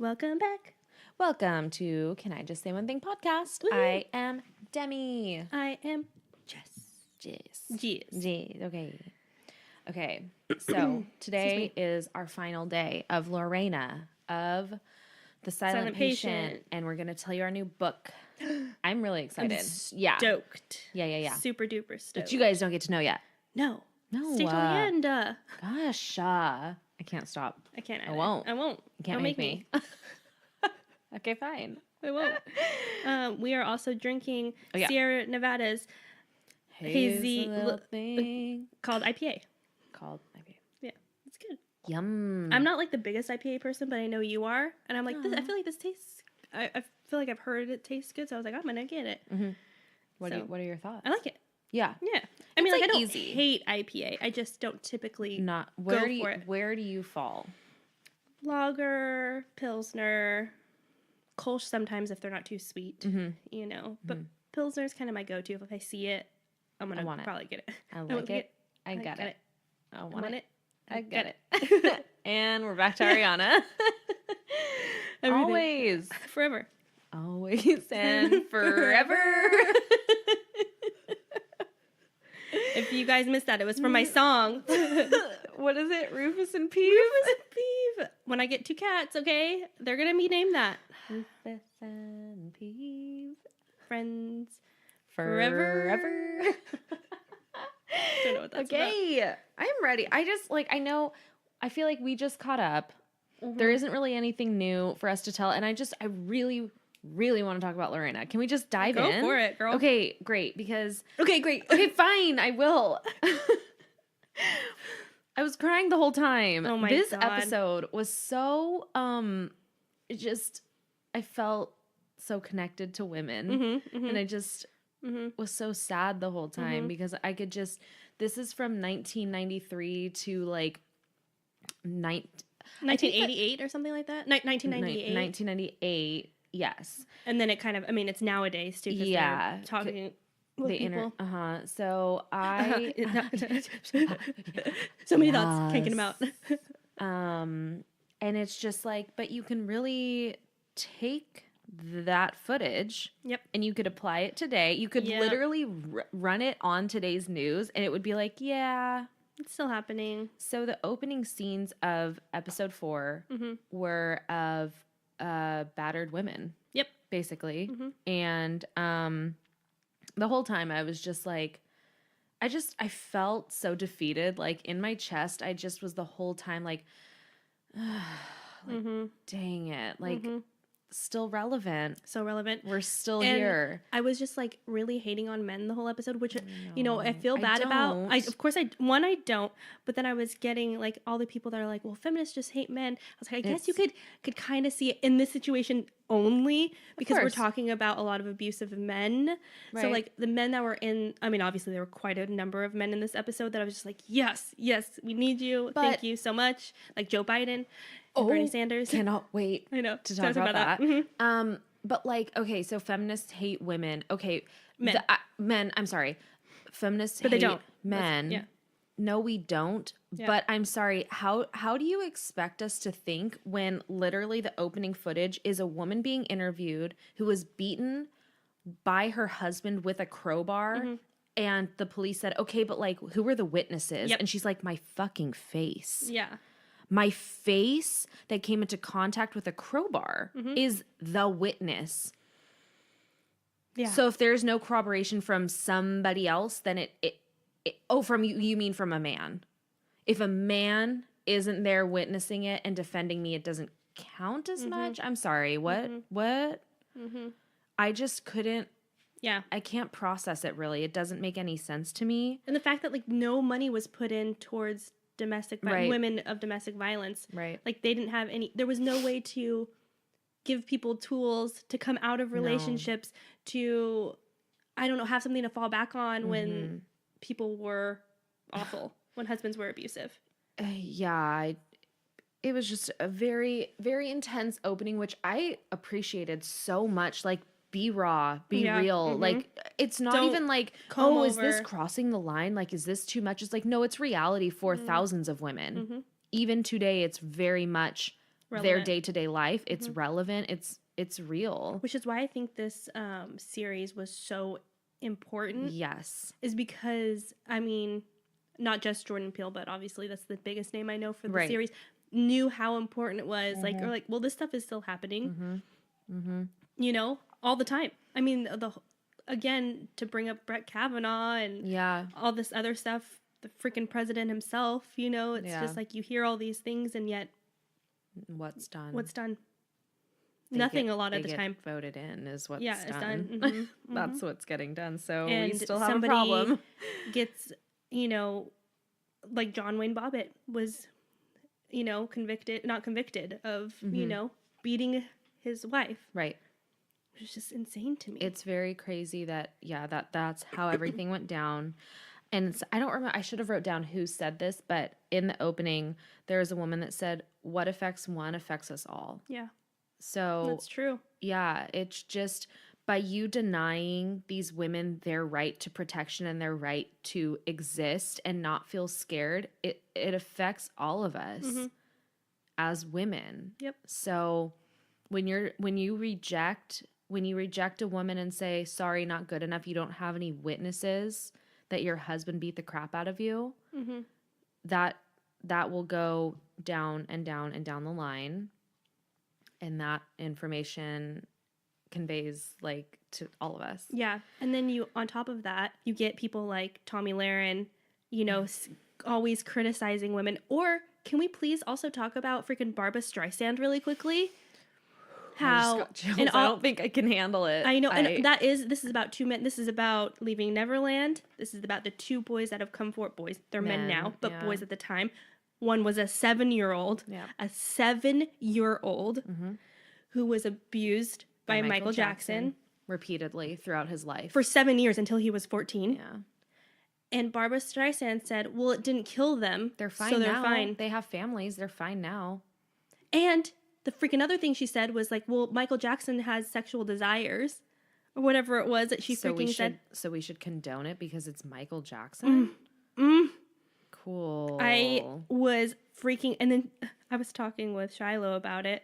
Welcome back. Welcome to Can I Just Say One Thing podcast. Woo. I am Demi. I am Jess. Jess. Okay. So today is our final day of Lorena of The Silent Patient, and we're going to tell you our new book. I'm really excited. Stoked. Yeah. Super duper stoked. But you guys don't get to know yet. No. No. Stay till the end. Gosh, I can't stop. I can't. I won't. You can't make me. Okay, fine. I won't. We are also drinking Sierra Nevada's hazy little thing called IPA. Yeah, it's good. Yum. I'm not like the biggest IPA person, but I know you are, and I'm like, I feel like this tastes. I feel like I've heard it tastes good, so I was like, I'm gonna get it. Mm-hmm. What are your thoughts? I like it. Yeah. I mean, like I don't easy. hate IPA. I just don't typically go for it. Where do you fall? Lager, Pilsner, Kolsch sometimes if they're not too sweet, you know. But Pilsner's kind of my go-to. If I see it, I'm gonna probably get it. I like it. I got it. I want it. I got it. And we're back to Ariana. Always. Forever. Always and forever. If you guys missed that, it was from my song. What is it? Rufus and Peeve? Rufus and Peeve. When I get 2 cats, okay? They're going to be named that. Rufus and Peeve. Friends. Forever. Don't know what that's about. I'm ready. I feel like we just caught up. Mm-hmm. There isn't really anything new for us to tell. And I really want to talk about Lorena. Can we just dive in? Go for it, girl. Okay, great. Okay, great. Okay, fine. I will. I was crying the whole time. Oh my This God. episode was so, I felt so connected to women. And I just was so sad the whole time because I could this is from 1993 to like 1988 or something like that? 1998. 1998. Yes. And then it kind of, I mean, it's nowadays too. Yeah. Talking with people. So I. So many thoughts. Can't get them out. And it's just like, but you can really take that footage. Yep. And you could apply it today. You could literally run it on today's news and it would be like, yeah. It's still happening. So the opening scenes of episode 4 were of battered women. Yep. Basically. And the whole time I was just like, I felt so defeated. Like in my chest, I just was the whole time like dang it. Like still relevant. So relevant. We're still here. I was just like really hating on men the whole episode, which you know I feel bad about. I don't. But then I was getting like all the people that are like, well, feminists just hate men. I was like, I guess you could kind of see it in this situation only because we're talking about a lot of abusive men. Right. So like the men that were in, I mean, obviously there were quite a number of men in this episode that I was just like, yes, we need you. Thank you so much. Like Joe Biden. Bernie Sanders. Cannot wait I know. to talk about that. But like, okay, so feminists hate women. Okay. Men, I'm sorry. Feminists hate they don't. Men. Yeah. No, we don't. Yeah. But I'm sorry. How do you expect us to think when literally the opening footage is a woman being interviewed who was beaten by her husband with a crowbar and the police said, okay, but like, who were the witnesses? Yep. And she's like, my fucking face. Yeah. My face that came into contact with a crowbar is the witness. Yeah. So if there's no corroboration from somebody else, then from you mean from a man. If a man isn't there witnessing it and defending me, it doesn't count as much. I'm sorry. What? I just couldn't. Yeah. I can't process it really. It doesn't make any sense to me. And the fact that like no money was put in towards domestic women of domestic violence. Right. Like they didn't have there was no way to give people tools to come out of relationships to, I don't know, have something to fall back on when people were awful, when husbands were abusive. It was just a very, very intense opening, which I appreciated so much. Like, be raw, be real. Like, it's not even like, oh, is this crossing the line? Like, is this too much? It's like, no, it's reality for thousands of women. Even today, it's very much their day-to-day life. It's relevant. It's real. Which is why I think this series was so important. Yes. Is because, I mean, not just Jordan Peele, but obviously that's the biggest name I know for the series, knew how important it was. Like, or like, well, this stuff is still happening. You know, all the time. I mean, again, to bring up Brett Kavanaugh and all this other stuff, the freaking president himself, you know, it's just like you hear all these things and yet what's done? Nothing a lot of the time. Voted in is what's it's done. That's what's getting done. So and we still have a problem. Gets, you know, like John Wayne Bobbitt was, you know, not convicted of, you know, beating his wife. Right. It's just insane to me. It's very crazy that that's how everything went down. And I don't remember, I should have wrote down who said this, but in the opening, there was a woman that said, what affects one affects us all. Yeah. So that's true. Yeah. It's just by you denying these women their right to protection and their right to exist and not feel scared, it affects all of us as women. Yep. So when you reject a woman and say, sorry, not good enough, you don't have any witnesses that your husband beat the crap out of you, that will go down and down and down the line. And that information conveys like to all of us. Yeah. And then you, on top of that, you get people like Tomi Lahren, you know, always criticizing women. Or can we please also talk about freaking Barbra Streisand really quickly? How and I don't think I can handle it. I know, and this is about two men. This is about Leaving Neverland. This is about the two boys that have come forward. Boys, they're men now, but boys at the time. One was a 7-year-old, who was abused by Michael Jackson repeatedly throughout his life for 7 years until he was 14. Yeah. And Barbra Streisand said, "Well, it didn't kill them. They're fine so they're now. Fine. They have families. They're fine now." And the freaking other thing she said was like, "Well, Michael Jackson has sexual desires." Or whatever it was that she said. So we should condone it because it's Michael Jackson? Cool. I was freaking... And then I was talking with Shiloh about it.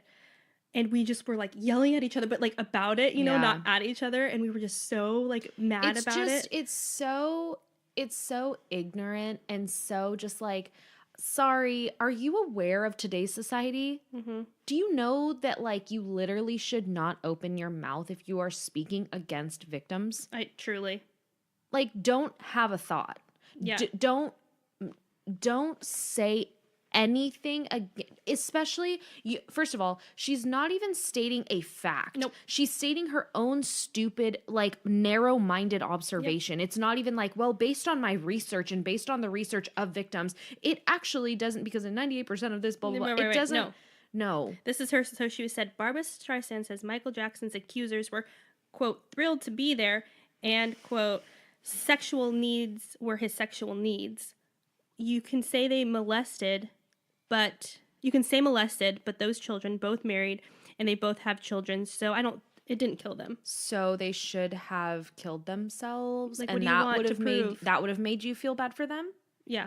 And we just were like yelling at each other, but like about it, you know, not at each other. And we were just so like mad about it. It's so ignorant and so just like... Sorry, are you aware of today's society? Do you know that, like, you literally should not open your mouth if you are speaking against victims? Truly. Like, don't have a thought. Yeah. Don't say anything again, especially first of all, she's not even stating a fact. Nope. She's stating her own stupid, like, narrow-minded observation. It's not even like, well, based on my research and based on the research of victims, it actually doesn't, because in 98% of this blah blah blah, it doesn't. No. This is her. So she said, Barbra Streisand says Michael Jackson's accusers were, quote, thrilled to be there, and, quote, sexual needs were his sexual needs. You can say they molested, but those children both married and they both have children. So it didn't kill them. So they should have killed themselves. Like, and that would have made you feel bad for them? Yeah.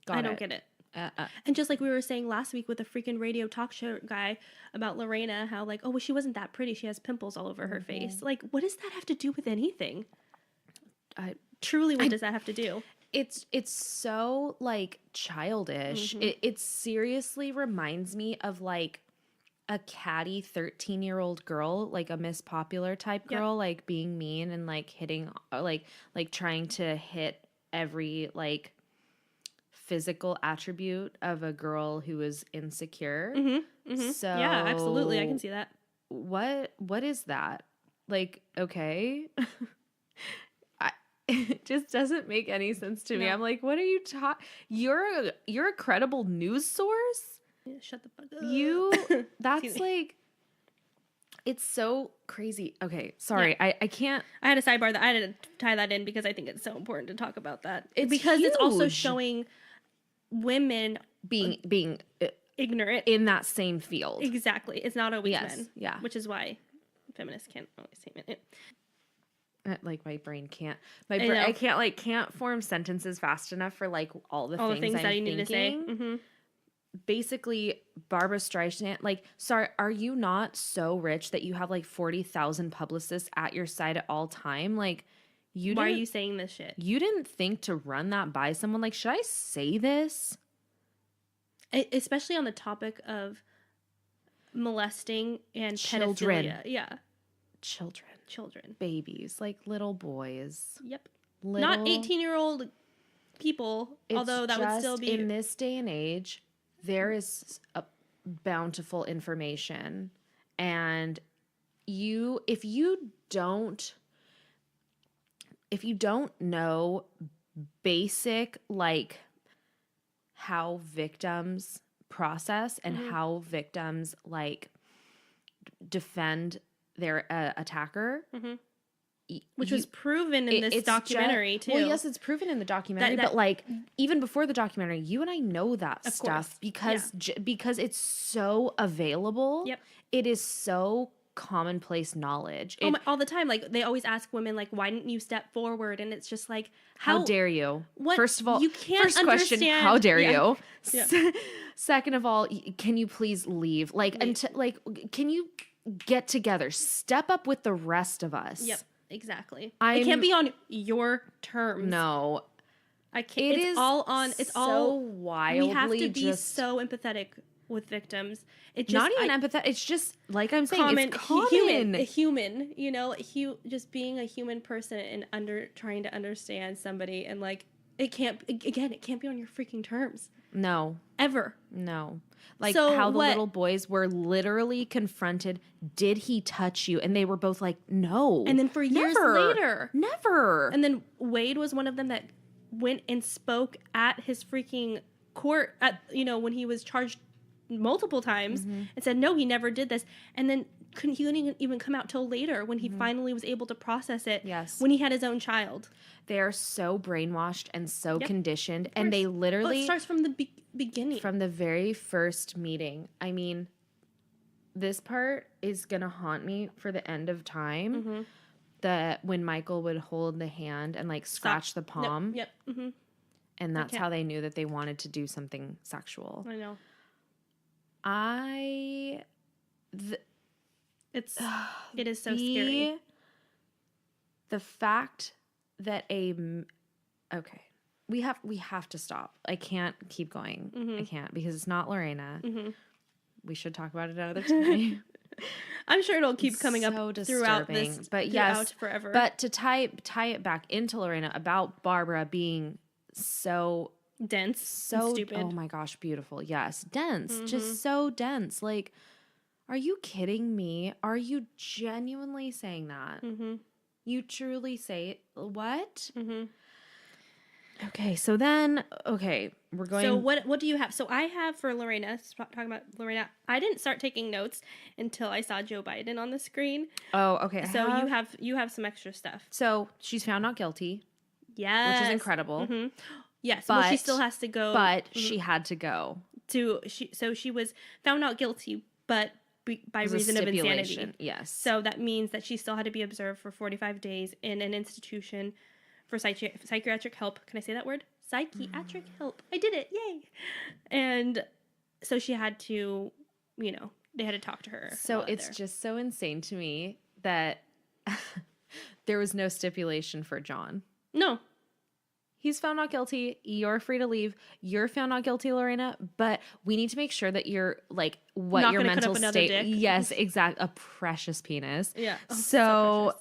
I don't get it. And just like we were saying last week with the freaking radio talk show guy about Lorena, how like, oh, well, she wasn't that pretty. She has pimples all over her face. Like, what does that have to do with anything? Truly, what does that have to do? It's so like childish. It seriously reminds me of like a catty 13-year-old girl, like a Miss Popular type girl, like being mean and like hitting, like trying to hit every like physical attribute of a girl who is insecure. So yeah, absolutely, I can see that. What is that? Like, okay. It just doesn't make any sense to me. I'm like, what are you talking? You're a credible news source? Yeah, shut the fuck up. That's like, it's so crazy. Okay, sorry. Yeah. I can't. I had a sidebar that I had to tie that in because I think it's so important to talk about that. It's because huge. It's also showing women being ignorant in that same field. Exactly. It's not always men. Yeah. Which is why feminists can't always say men. Like my brain can't. I can't form sentences fast enough for like all the things that you need to say. basically Barbara Streisand, like, sorry, are you not so rich that you have like 40,000 publicists at your side at all time? Like, why are you saying this shit? You didn't think to run that by someone? Like, should I say this? Especially on the topic of molesting and children. Pedophilia. Yeah. Children. Babies. Like little boys. Yep. Not 18-year-old people, although that would still be... In this day and age, there is a bountiful information. And if you don't know basic, like, how victims process and how victims, like, defend their attacker, which was proven in this documentary too. Well, yes, it's proven in the documentary, but like even before the documentary, you and I know that stuff because it's so available. Yep. It is so commonplace knowledge. All the time. Like, they always ask women, like, why didn't you step forward? And it's just like, how dare you? What? First of all, you can't first question, how dare you? Yeah. Second of all, can you please leave? Like, until, like, can you get together? Step up with the rest of us. Yep, exactly. It can't be on your terms. No. I can't. It's all wildly. We have to be so empathetic with victims. It's not even empathetic. It's just, like I'm saying, it's common. Human, you know, just being a human person and trying to understand somebody, and like, it can't be on your freaking terms. No. Ever. No. Like, so how the little boys were literally confronted, did he touch you? And they were both like, no. And then for years later. Never. And then Wade was one of them that went and spoke at his freaking court, when he was charged multiple times, and said, no, he never did this. And then he couldn't even come out till later when he finally was able to process it. Yes. When he had his own child. They are so brainwashed and so conditioned. And they literally... it starts from the beginning. From the very first meeting. I mean, this part is going to haunt me for the end of time. That when Michael would hold the hand and, like, scratch the palm. Yep. And that's how they knew that they wanted to do something sexual. I know. It is so scary. The fact that okay, we have to stop. I can't keep going. I can't, because it's not Lorena. We should talk about it another time. I'm sure it'll keep coming up throughout this, but forever. But to tie it back into Lorena about Barbara being so dense, so stupid. Oh my gosh, beautiful. Yes, dense. Just so dense. Like, are you kidding me? Are you genuinely saying that? You truly say it? What? Okay, so then, we're going... So what do you have? So I have for Lorena, talking about Lorena, I didn't start taking notes until I saw Joe Biden on the screen. Oh, okay. So you have some extra stuff. So she's found not guilty. Yes. Which is incredible. Yes, but she still has to go. But she had to go. So she was found not guilty, but by reason of insanity. Yes. So that means that she still had to be observed for 45 days in an institution for psychiatric help. Can I say that word? Psychiatric help. I did it. Yay. And so she had to, they had to talk to her. So it's just so insane to me that there was no stipulation for John. No. He's found not guilty. You're free to leave. You're found not guilty, Lorena. But we need to make sure that you're, like, what not your mental state. Dick. Yes, exactly. A precious penis. Yeah. Oh, so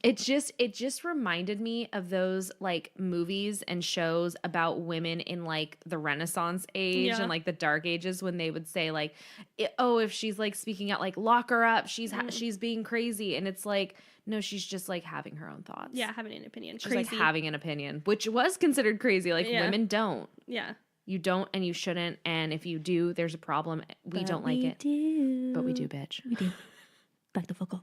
it just reminded me of those, like, movies and shows about women in, like, the Renaissance age and, like, the Dark Ages, when they would say, like, if she's, like, speaking out, like, lock her up. She's being crazy. And it's like, no, she's just, like, having her own thoughts. Yeah, having an opinion. She's crazy. Like, having an opinion, which was considered crazy. Like, women don't. Yeah. You don't, and you shouldn't. And if you do, there's a problem. We don't like it. But we do, bitch. We do. Back to focal.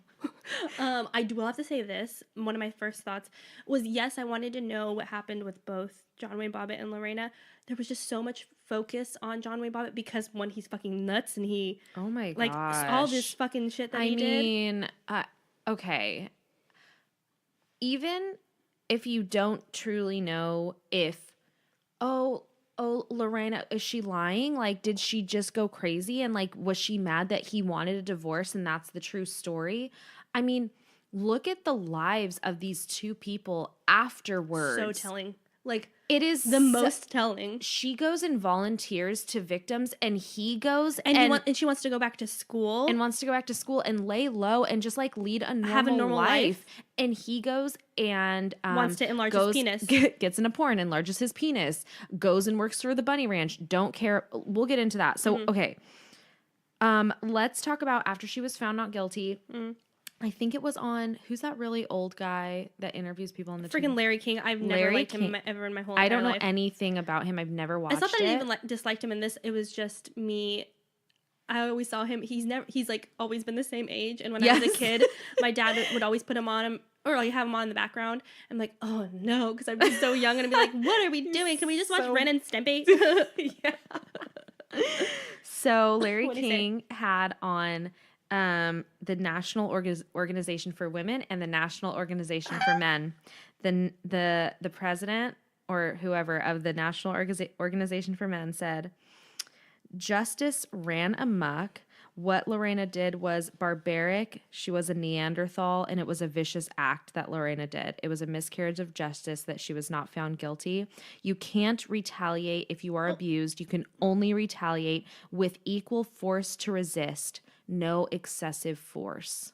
I will have to say this. One of my first thoughts was, yes, I wanted to know what happened with both John Wayne Bobbitt and Lorena. There was just so much focus on John Wayne Bobbitt because, one, he's fucking nuts, and he... Oh my gosh. Like, all this fucking shit that he did. I mean, okay. Even if you don't truly know if, oh, Lorena, is she lying? Like, did she just go crazy? And like, was she mad that he wanted a divorce and that's the true story? I mean, look at the lives of these two people afterwards. So telling. Like, it is the most telling. She goes and volunteers to victims, and he goes and she wants to go back to school. And wants to go back to school and lay low and just like lead a normal life. And he goes and wants to enlarge his penis. Gets into porn, enlarges his penis, goes and works for the Bunny Ranch. Don't care. We'll get into that. So, okay. Let's talk about after she was found not guilty. I think it was on, who's that really old guy that interviews people on the freaking Larry King. I've never liked him ever in my whole life. I don't know anything about him. I've never watched it. It's not that I even disliked him in this. It was just me. I always saw him. He's like always been the same age. And when I was a kid, my dad would always put him on him or like have him on in the background. I'm like, oh no, because I'd be so young and I'd be like, what are we doing? Can we just watch Ren and Stimpy? Yeah. So Larry King had on the National Organization for Women and the National Organization for Men. The president or whoever of the National Organization for Men said, justice ran amok. What Lorena did was barbaric. She was a Neanderthal, and it was a vicious act that Lorena did. It was a miscarriage of justice that she was not found guilty. You can't retaliate if you are abused. You can only retaliate with equal force to resist. No excessive force.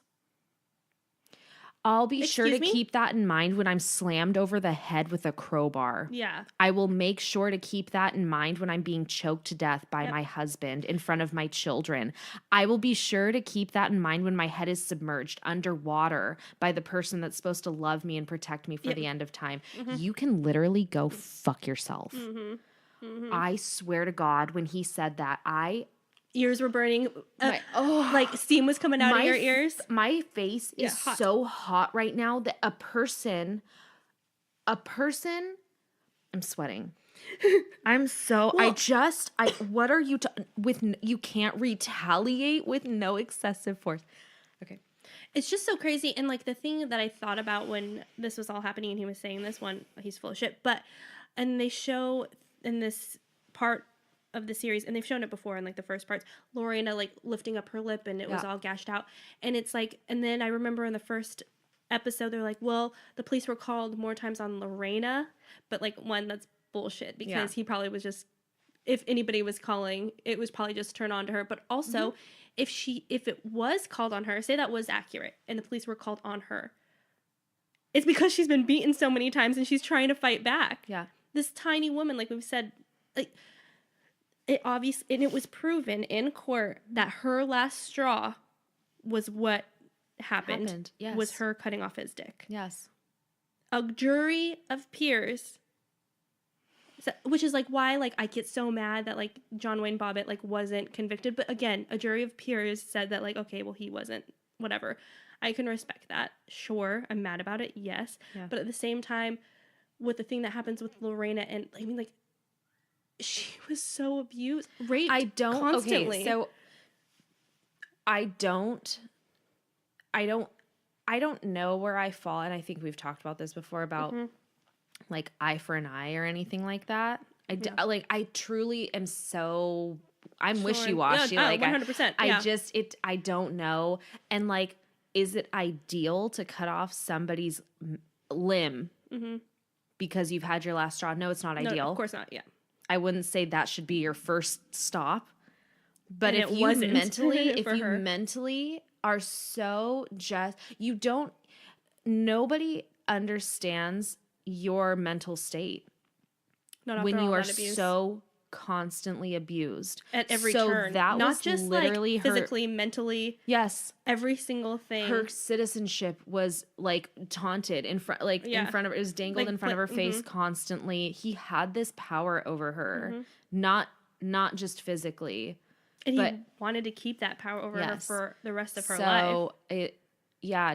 I'll be sure to keep that in mind when I'm slammed over the head with a crowbar. Yeah. I will make sure to keep that in mind when I'm being choked to death by my husband in front of my children. I will be sure to keep that in mind when my head is submerged underwater by the person that's supposed to love me and protect me for the end of time. You can literally go fuck yourself. I swear to God, when he said that, ears were burning. Like steam was coming out of your ears. My face is so hot right now that a person, I'm sweating. I'm so, what are you, you can't retaliate with no excessive force. Okay. It's just so crazy. And like the thing that I thought about when this was all happening and he was saying this one, he's full of shit. And they show in this part of the series, and they've shown it before in like the first parts, Lorena like lifting up her lip and it was all gashed out. And it's like, and then I remember in the first episode, they're like, well, the police were called more times on Lorena, but like that's bullshit because he probably was just, if anybody was calling, it was probably just turned on to her. But also if it was called on her, say that was accurate and the police were called on her, it's because she's been beaten so many times and she's trying to fight back. Yeah. This tiny woman, like we've said, like, it was proven in court that her last straw was what happened. Yes. Was her cutting off his dick. Yes. A jury of peers, which is like why like I get so mad that like John Wayne Bobbitt like wasn't convicted. But again, a jury of peers said that like, okay, well he wasn't, whatever. I can respect that. Sure, I'm mad about it. Yes. Yeah. But at the same time, with the thing that happens with Lorena, and I mean like, she was so abused, raped constantly. Okay, so I don't know where I fall, and I think we've talked about this before about like eye for an eye or anything like that. I truly am so wishy-washy. No, like 100%. I don't know. And like, is it ideal to cut off somebody's limb because you've had your last straw? No, it's not ideal. Of course not. Yeah. I wouldn't say that should be your first stop. But if you mentally are so nobody understands your mental state when you are so constantly abused at every turn. That not was just literally like physically, mentally. Yes, every single thing. Her citizenship was like taunted in front, in front of it was dangled in front of her face constantly. He had this power over her, not just physically, and he wanted to keep that power over her for the rest of her life.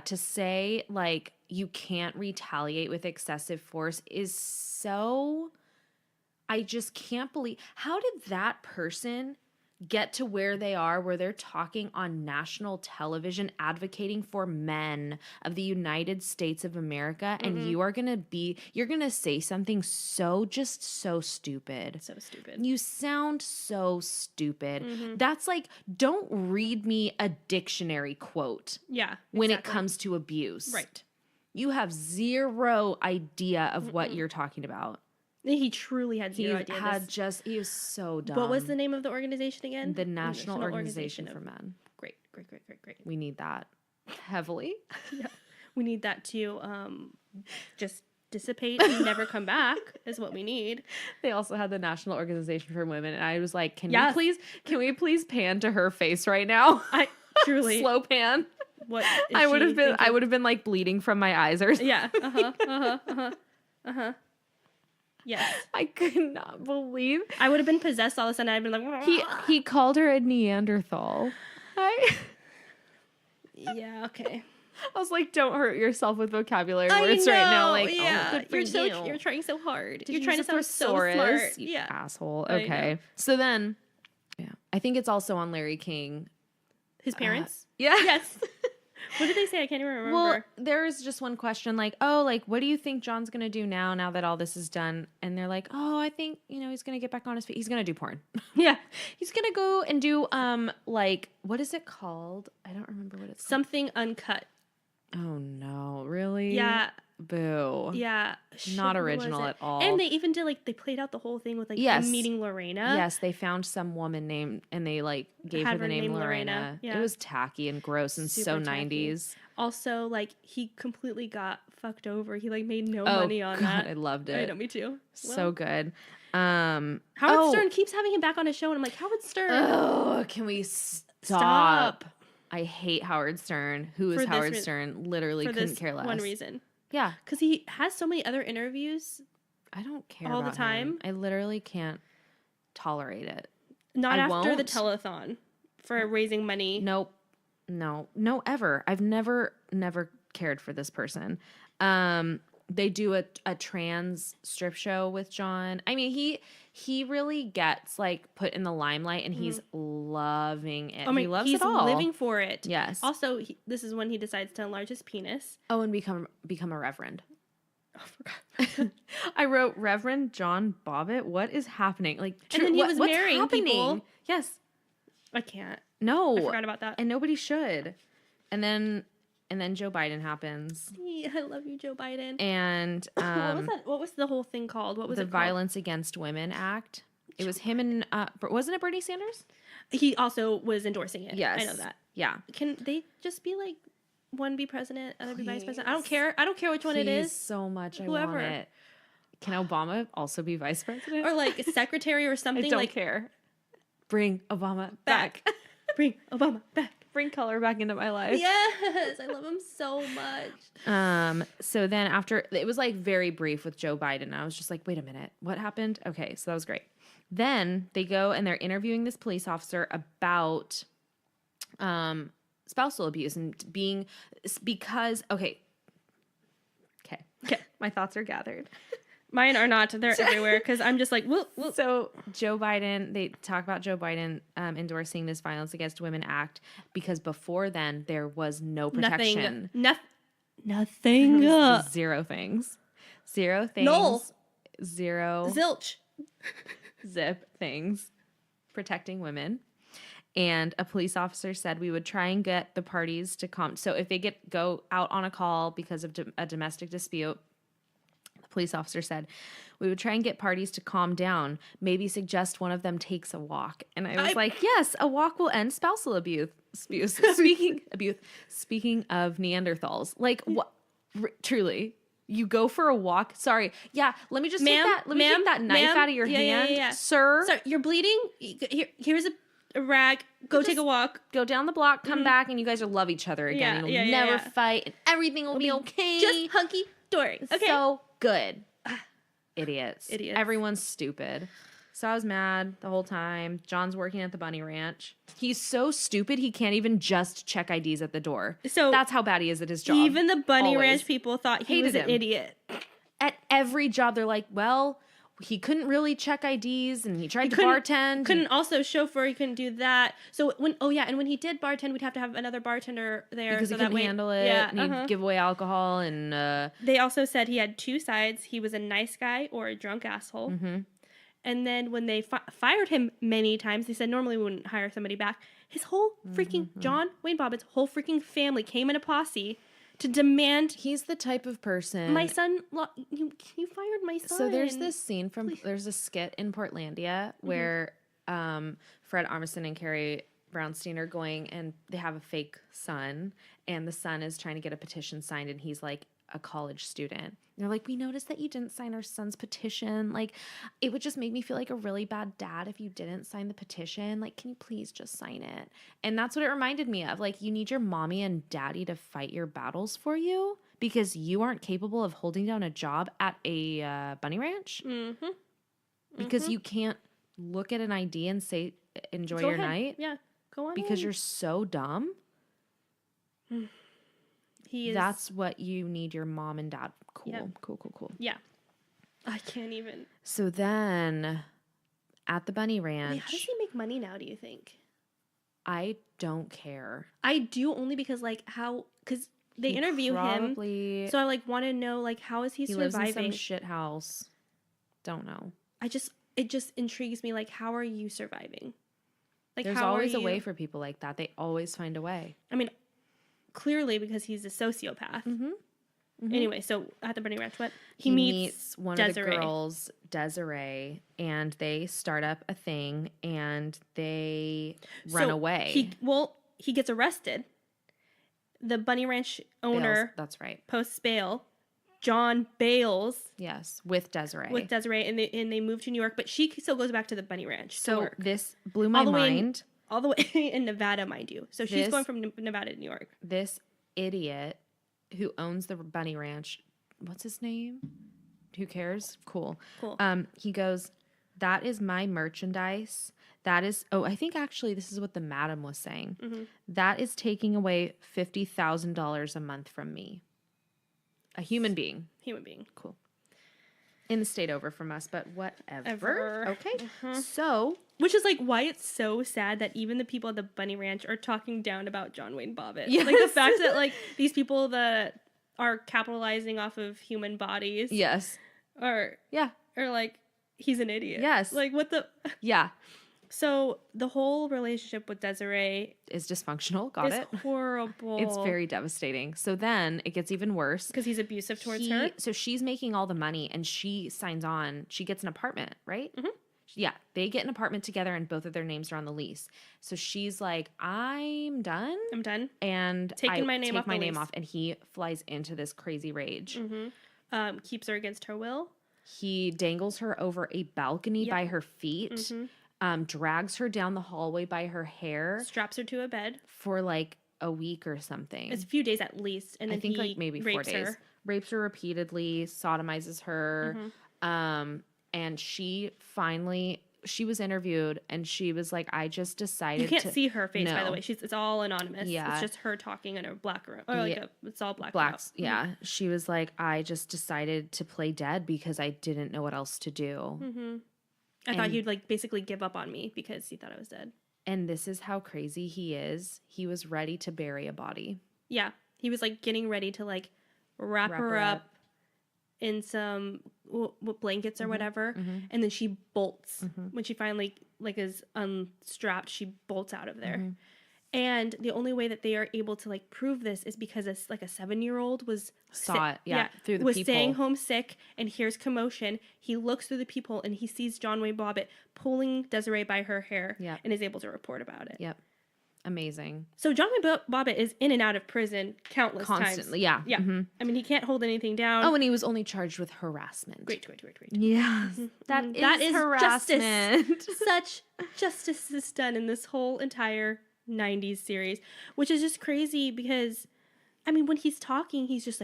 To say like you can't retaliate with excessive force is so. I just can't believe, how did that person get to where they are, where they're talking on national television advocating for men of the United States of America, and you're gonna say something so stupid. So stupid. You sound so stupid. That's like, don't read me a dictionary quote. Yeah. When it comes to abuse. Right. You have zero idea of what you're talking about. He truly had zero idea. He was so dumb. What was the name of the organization again? The National Organization for Men. Great. We need that heavily. Yeah. We need that to just dissipate and never come back is what we need. They also had the National Organization for Women, and I was like, can we please pan to her face right now? I truly slow pan. What I would have been like bleeding from my eyes or something. Yeah. Yes. I could not believe. I would have been possessed all of a sudden. I'd been like, he called her a Neanderthal. Yeah, okay. I was like, don't hurt yourself with vocabulary words right now. Like, yeah, you're trying so hard. You're trying to sound so thesaurus, smart. you Yeah. asshole. Okay. So then, I think it's also on Larry King. His parents? Yeah. Yes. What did they say? I can't even remember. Well, there was just one question like, oh, like, what do you think John's going to do now that all this is done? And they're like, oh, I think, he's going to get back on his feet. He's going to do porn. Yeah. He's going to go and do, like, what is it called? I don't remember what it's called. Something Uncut. Oh, no. Really? Yeah. Boo. Yeah. Not original at all. And they even did, they played out the whole thing with, him meeting Lorena. Yes, they found some woman named, and they, gave her the name Lorena. Yeah. It was tacky and gross and so tacky. 90s. Also, he completely got fucked over. He, made no money on that. I loved it. I know, me too. So good. Howard Stern keeps having him back on his show, and I'm like, Howard Stern. Oh, can we stop? I hate Howard Stern. Who is Howard Stern? Literally couldn't care less. One reason. Yeah. Because he has so many other interviews. I don't care all about the time. Him. I literally can't tolerate it. Not after the telethon for raising money. Nope. No, ever. I've never cared for this person. They do a trans strip show with John. I mean, he really gets put in the limelight, and he's loving it. He loves it all. He's living for it. Yes. Also, this is when he decides to enlarge his penis. Oh, and become a reverend. Oh, I forgot. I wrote Reverend John Bobbitt. What is happening? And then he was marrying people. Yes. I can't. No. I forgot about that. And nobody should. And then Joe Biden happens. I love you, Joe Biden. And what was the whole thing called? What was the it called? Violence Against Women Act. It was him and wasn't it Bernie Sanders? He also was endorsing it. Yes. I know that. Yeah. Can they just be one be president, other be vice president? I don't care. I don't care which one it is. So much. Whoever. I want it. Can Obama also be vice president? Or a secretary or something? I don't care. Bring Obama back. Bring Obama back. Bring color back into my life. Yes, I love him so much. So then after, it was very brief with Joe Biden. I was just like, wait a minute, what happened? Okay, so that was great. Then they go and they're interviewing this police officer about spousal abuse and okay, my thoughts are gathered. Mine are not. They're everywhere because I'm just whoop. So Joe Biden, they talk about Joe Biden endorsing this Violence Against Women Act because before then there was no protection. Nothing. Zero things. Null. Zero. Zilch. Zip things protecting women. And a police officer said we would try and get the parties to come. So if they go out on a call because of a domestic dispute, police officer said, we would try and get parties to calm down, maybe suggest one of them takes a walk. And I was like, yes, a walk will end spousal abuse. Speaking of Neanderthals, what? Truly, you go for a walk. Sorry. Yeah. Let me just take that knife out of your hand. Yeah. Sir, you're bleeding. Here's a rag. Go take a walk. Go down the block, come back, and you guys will love each other again. You'll never fight, and everything will be okay. Just hunky dory. Okay. So good. Idiots. Everyone's stupid. So I was mad the whole time. John's working at the Bunny Ranch. He's so stupid he can't even just check IDs at the door. So that's how bad he is at his job. Even the Bunny Ranch people thought he was an idiot. At every job, they're like, well, he couldn't really check IDs, and he tried to bartend. Couldn't also chauffeur. He couldn't do that. So and when he did bartend, we'd have to have another bartender there because he couldn't handle it. Yeah, and he'd give away alcohol. And they also said he had two sides. He was a nice guy or a drunk asshole. Mm-hmm. And then when they fired him many times, they said normally we wouldn't hire somebody back. His whole freaking John Wayne Bobbitt's whole freaking family came in a posse to demand. He's the type of person. My son, you fired my son. So there's this scene there's a skit in Portlandia where Fred Armisen and Carrie Brownstein are going, and they have a fake son, and the son is trying to get a petition signed, and he's like a college student. And they're like, we noticed that you didn't sign our son's petition. Like, it would just make me feel like a really bad dad if you didn't sign the petition. Like, can you please just sign it? And that's what it reminded me of. Like, you need your mommy and daddy to fight your battles for you because you aren't capable of holding down a job at a bunny ranch. Mm-hmm. Because you can't look at an ID and say, enjoy your night. Yeah, go on. Because you're so dumb. That's what you need your mom and dad. Cool. Yep. Cool. Yeah. I can't even. So then at the bunny ranch. Wait, how does he make money now, do you think? I don't care. I do, only because because they interview him. So I want to know how is he surviving? Lives in some shit house. Don't know. It just intrigues me. How are you surviving? There's always a way for people like that. They always find a way. I mean, clearly because he's a sociopath. Mm-hmm. Mm-hmm. Anyway, so at the bunny ranch, what? He meets one Desiree. of the girls, Desiree, and they start up a thing, and they run away. He gets arrested. The bunny ranch owner, bails. That's right, posts bail. John bails. Yes, with Desiree. And they move to New York, but she still goes back to the bunny ranch. So this blew my mind. All the way in Nevada, mind you. So she's going from Nevada to New York. This idiot who owns the bunny ranch, what's his name? Who cares? Cool. He goes, that is my merchandise. That is, I think actually this is what the madam was saying. Mm-hmm. That is taking away $50,000 a month from me. A human being. Cool. In the state over from us, but whatever. Okay. Mm-hmm. So. Which is why it's so sad that even the people at the bunny ranch are talking down about John Wayne Bobbitt. Yes. The fact that these people that are capitalizing off of human bodies. Yes. Are he's an idiot. Yes. What the. Yeah. So the whole relationship with Desiree is dysfunctional. Got it? It's horrible. It's very devastating. So then it gets even worse. Because he's abusive towards her. So she's making all the money, and she signs on. She gets an apartment, right? Mm-hmm. Yeah. They get an apartment together, and both of their names are on the lease. So she's like, I'm done. And take my name off. And he flies into this crazy rage. Mm-hmm. Keeps her against her will. He dangles her over a balcony by her feet. Mm-hmm. Drags her down the hallway by her hair. Straps her to a bed. For a week or something. It's a few days at least. And then I think maybe 4 days. Rapes her repeatedly, sodomizes her. Mm-hmm. And she was interviewed, and she was like, I just decided You can't see her face, by the way. It's all anonymous. Yeah. It's just her talking in a black room. Or it's all black. Blacks. Yeah. Mm-hmm. She was like, I just decided to play dead because I didn't know what else to do. Mm-hmm. I thought he'd basically give up on me because he thought I was dead. And this is how crazy he is. He was ready to bury a body. Yeah. He was getting ready to wrap her up in some blankets or mm-hmm. whatever. Mm-hmm. And then she bolts. Mm-hmm. When she finally is unstrapped, she bolts out of there. Mm-hmm. And the only way that they are able to prove this is because a 7-year-old was through the was people. staying home sick, and hears commotion. He looks through the people and he sees John Wayne Bobbitt pulling Desiree by her hair and is able to report about it. Yep. Amazing. So John Wayne Bobbitt is in and out of prison countless times. Constantly, yeah. Yeah. Mm-hmm. I mean, he can't hold anything down. Oh, and he was only charged with harassment. Great. Yes. Mm-hmm. That is harassment. Justice. Such justice is done in this whole entire 90s series, which is just crazy because, I mean, when he's talking, he's just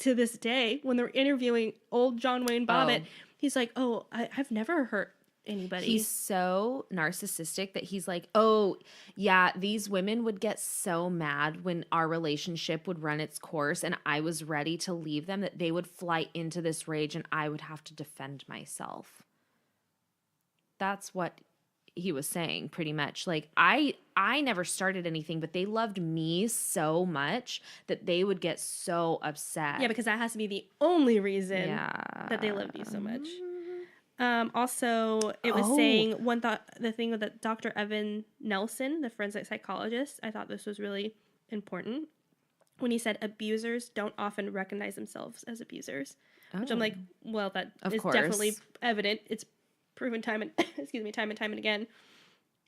to this day, when they're interviewing old John Wayne Bobbitt, he's like, I've never hurt anybody. He's so narcissistic that he's like, oh, yeah, these women would get so mad when our relationship would run its course and I was ready to leave them, that they would fly into this rage and I would have to defend myself. That's what he was saying, pretty much. Like, I never started anything, but they loved me so much that they would get so upset. Yeah, because that has to be the only reason that they loved you so much. Also, it was saying the thing with Dr. Evan Nelson, the forensic psychologist, I thought this was really important when he said abusers don't often recognize themselves as abusers, which I'm like, well, that is definitely evident. It's proven time and time and again,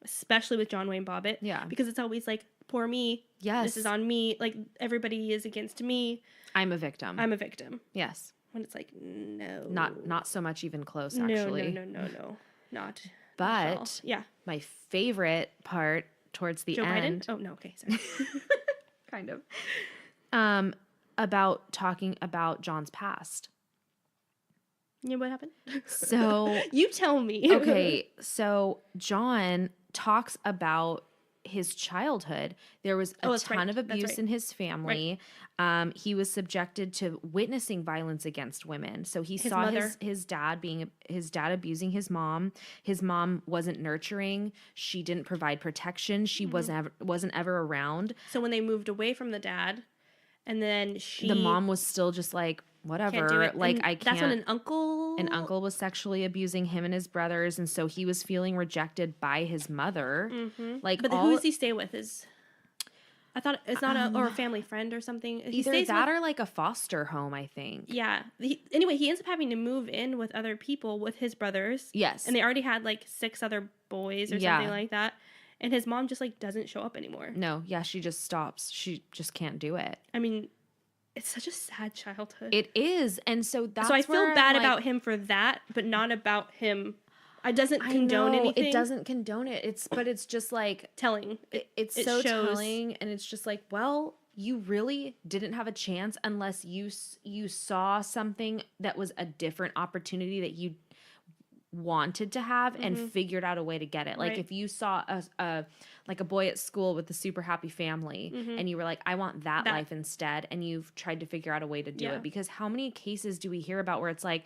especially with John Wayne Bobbitt. Yeah, because it's always like, poor me. Yes, this is on me. Like, everybody is against me. I'm a victim. Yes. When it's like, no, not so much even close, actually. No, not. But yeah, my favorite part towards the Joe end. Biden? Oh no, okay, sorry. Kind of. About talking about John's past. Yeah, what happened? So you tell me. Okay, so John talks about his childhood. There was a ton of abuse in his family. Right. He was subjected to witnessing violence against women. So he saw his dad abusing his mom. His mom wasn't nurturing. She didn't provide protection. She wasn't ever around. So when they moved away from the dad, and then the mom was still just like, whatever, like, I can't. That's when an uncle was sexually abusing him and his brothers, and so he was feeling rejected by his mother. Mm-hmm. Like, but who does he stay with? I thought it's not a family friend or something. Either that or like a foster home, I think. Yeah. Anyway, he ends up having to move in with other people, with his brothers. Yes. And they already had like 6 other boys or something like that. And his mom just like doesn't show up anymore. No, yeah, she just stops. She just can't do it. I mean, it's such a sad childhood. It is. And so that's I feel bad about him for that, but not about him. It doesn't condone anything. It doesn't condone it. It's just like telling. It's so telling, and it's just like, well, you really didn't have a chance unless you saw something that was a different opportunity that you wanted to have and figured out a way to get it. Like, if you saw a boy at school with a super happy family and you were like, I want that life instead, and you've tried to figure out a way to do it. Because how many cases do we hear about where it's like,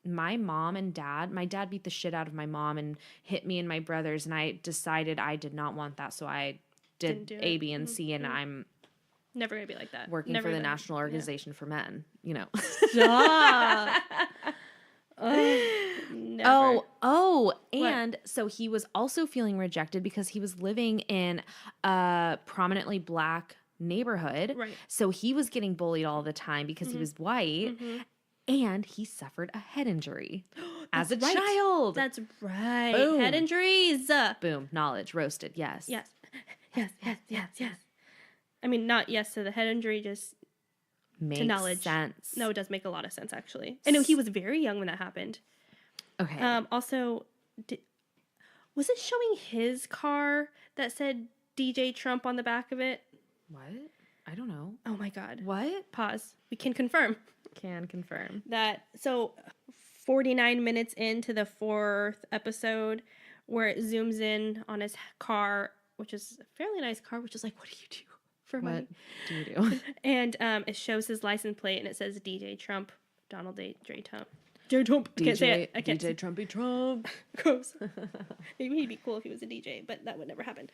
my dad beat the shit out of my mom and hit me and my brothers, and I decided I did not want that, so I did A, B, and C, and I'm never gonna be like that. Working for the National Organization for Men, you know. Stop. Never. And so he was also feeling rejected because he was living in a prominently black neighborhood. Right. So he was getting bullied all the time because he was white. And he suffered a head injury as a child. That's right. Boom. Head injuries. Boom. Knowledge. Roasted. Yes. Yes. I mean, not yes to the head injury, just makes to knowledge. Sense. No, it does make a lot of sense, actually. I know he was very young when that happened. Okay. Also, was it showing his car that said DJ Trump on the back of it? What? I don't know. Oh my God. What? Pause. We can confirm. That, so 49 minutes into the 4th episode, where it zooms in on his car, which is a fairly nice car, which is like, what do you do for money? What do you do? And it shows his license plate, and it says DJ Trump, Donald J. Trump. J. Trump. I can't say it. I can't DJ Trumpy Trump. Gross. Maybe he'd be cool if he was a DJ, but that would never happen.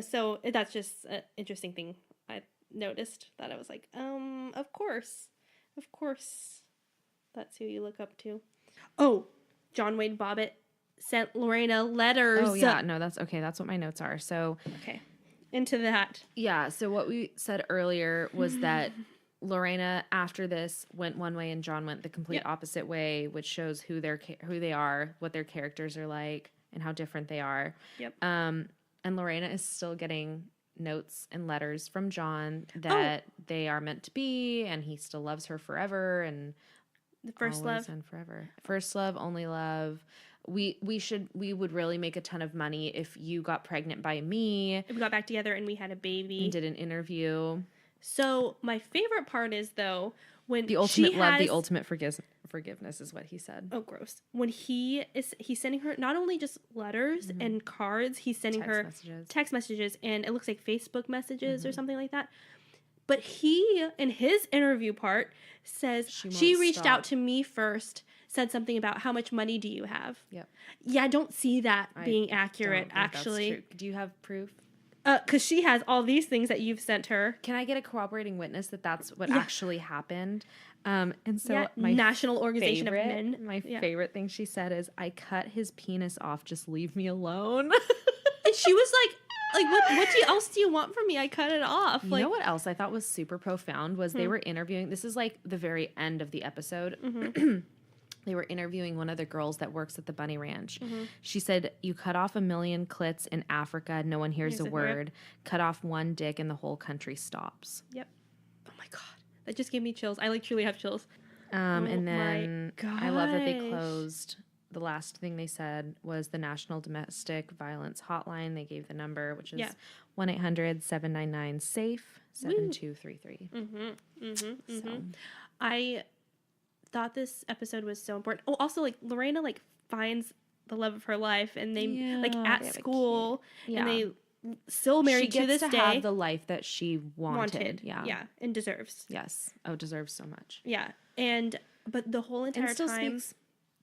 So that's just an interesting thing I noticed, that I was like, of course, that's who you look up to. Oh, John Wayne Bobbitt sent Lorena letters. Oh yeah, no, that's okay. That's what my notes are. So okay, into that. Yeah. So what we said earlier was that Lorena, after this, went one way and John went the complete opposite way, which shows who they are, what their characters are like, and how different they are. Yep. And Lorena is still getting notes and letters from John that they are meant to be, and he still loves her forever, and the first love and forever. First love, only love. We would really make a ton of money if you got pregnant by me. If we got back together and we had a baby. And did an interview. So my favorite part is, though, when the ultimate love, the ultimate forgiveness is what he said. Oh, gross. When he's sending her not only just letters and cards, he's sending her text messages, and it looks like Facebook messages or something like that. But he, in his interview part, says she reached out to me first, said something about how much money do you have? Yep. Yeah, I don't see that being accurate, actually. Do you have proof? Because she has all these things that you've sent her. Can I get a corroborating witness that that's what actually happened? And so my National Organization of Men. My favorite thing she said is, "I cut his penis off. Just leave me alone." And she was like, what else do you want from me? I cut it off. You know what else I thought was super profound was they were interviewing. This is like the very end of the episode. They were interviewing one of the girls that works at the bunny ranch. She said, "You cut off 1 million clits in Africa, no one hears a word. Cut off one dick and the whole country stops." Yep. Oh my God. That just gave me chills. I truly have chills. And then I love that they closed. The last thing they said was the National Domestic Violence Hotline. They gave the number, which is 1-800-799-SAFE 7233. So I thought this episode was so important. Oh, also, like, Lorena, like, finds the love of her life, and they like at school, and they still married to this day. Have the life that she wanted. Yeah, and deserves. Yes. Oh, deserves so much. Yeah, but the whole entire time.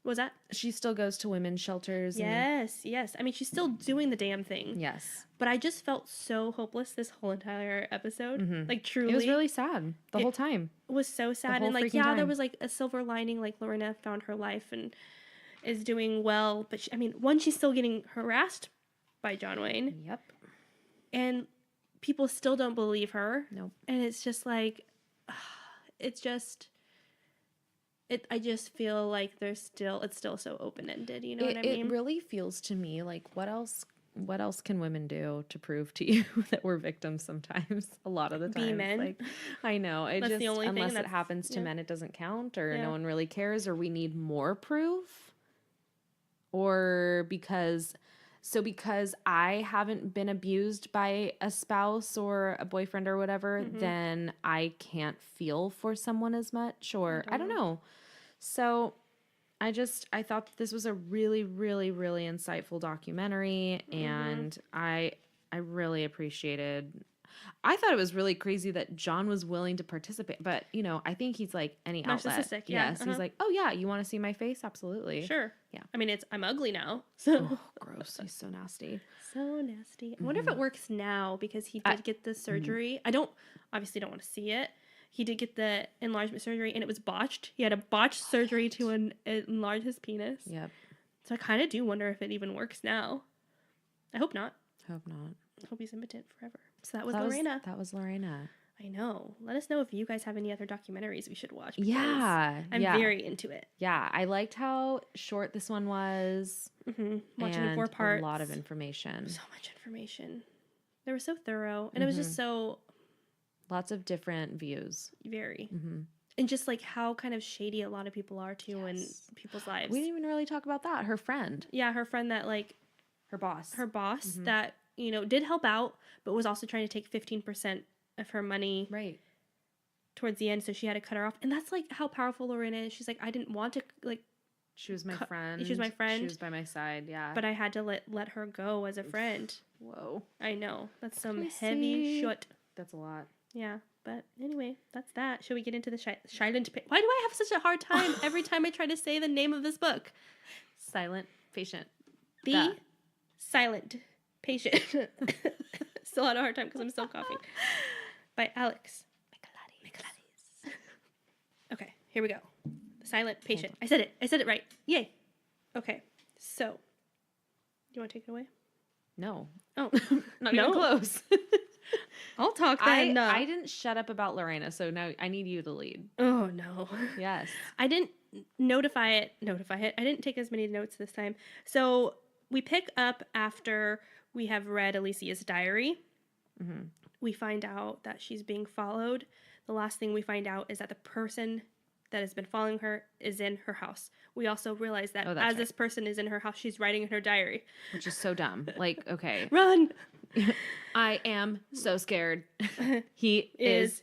Was that? She still goes to women's shelters. Yes. I mean, she's still doing the damn thing. Yes. But I just felt so hopeless this whole entire episode. Like, truly. It was really sad the whole time. It was so sad. And, like, there was, like, a silver lining. Like, Lorena found her life and is doing well. But, she's still getting harassed by John Wayne. Yep. And people still don't believe her. Nope. And it's just, like, it's just... I just feel like it's still so open-ended, you know what I mean? It really feels to me like what else can women do to prove to you that we're victims sometimes? A lot of the time. Be men. Like, I know. That's the only unless thing it happens to men, it doesn't count, or no one really cares, or we need more proof. Or because I haven't been abused by a spouse or a boyfriend or whatever, then I can't feel for someone as much, or I don't know. So I thought this was a really, really, really insightful documentary, and I really appreciated. I thought it was really crazy that John was willing to participate, but I think he's like any outlet. Narcissistic, yeah. Yes, he's like, "Oh yeah, you want to see my face? Absolutely." Sure. Yeah. I mean, I'm ugly now. So gross. He's so nasty. So nasty. I wonder if it works now because he did get the surgery. I obviously don't want to see it. He did get the enlargement surgery, and it was botched. He had a botched surgery to enlarge his penis. Yep. So I kind of do wonder if it even works now. I hope not. Hope not. I hope he's impotent forever. So that was Lorena. That was Lorena. I know. Let us know if you guys have any other documentaries we should watch. Yeah. I'm very into it. Yeah. I liked how short this one was. Watching in 4 parts. A lot of information. So much information. They were so thorough. And it was just so... Lots of different views. Very. And just like how kind of shady a lot of people are too in people's lives. We didn't even really talk about that. Her friend. Yeah, her friend that like... Her boss. That, did help out, but was also trying to take 15% of her money. Right. Towards the end, so she had to cut her off. And that's like how powerful Lorena is. She's like, I didn't want to like... She was my friend. She was my friend. She was by my side, yeah. But I had to let her go as a friend. Whoa. I know. That's some heavy shit. That's a lot. Yeah, but anyway, that's that. Should we get into the Silent Patient? Why do I have such a hard time every time I try to say the name of this book? Silent Patient. The Silent Patient. Still had a hard time because I'm still coughing. By Alex Michaelides. Okay, here we go. The Silent Patient. I said it right. Yay. Okay, so do you want to take it away? No. Oh, not even close. I'll talk then. I didn't shut up about Lorena, so now I need you to lead. Oh, no. Yes. I didn't notify it. I didn't take as many notes this time. So we pick up after we have read Alicia's diary. We find out that she's being followed. The last thing we find out is that the person that has been following her is in her house. We also realize that as this person is in her house, she's writing in her diary. Which is so dumb. Like, okay. Run! I am so scared. He is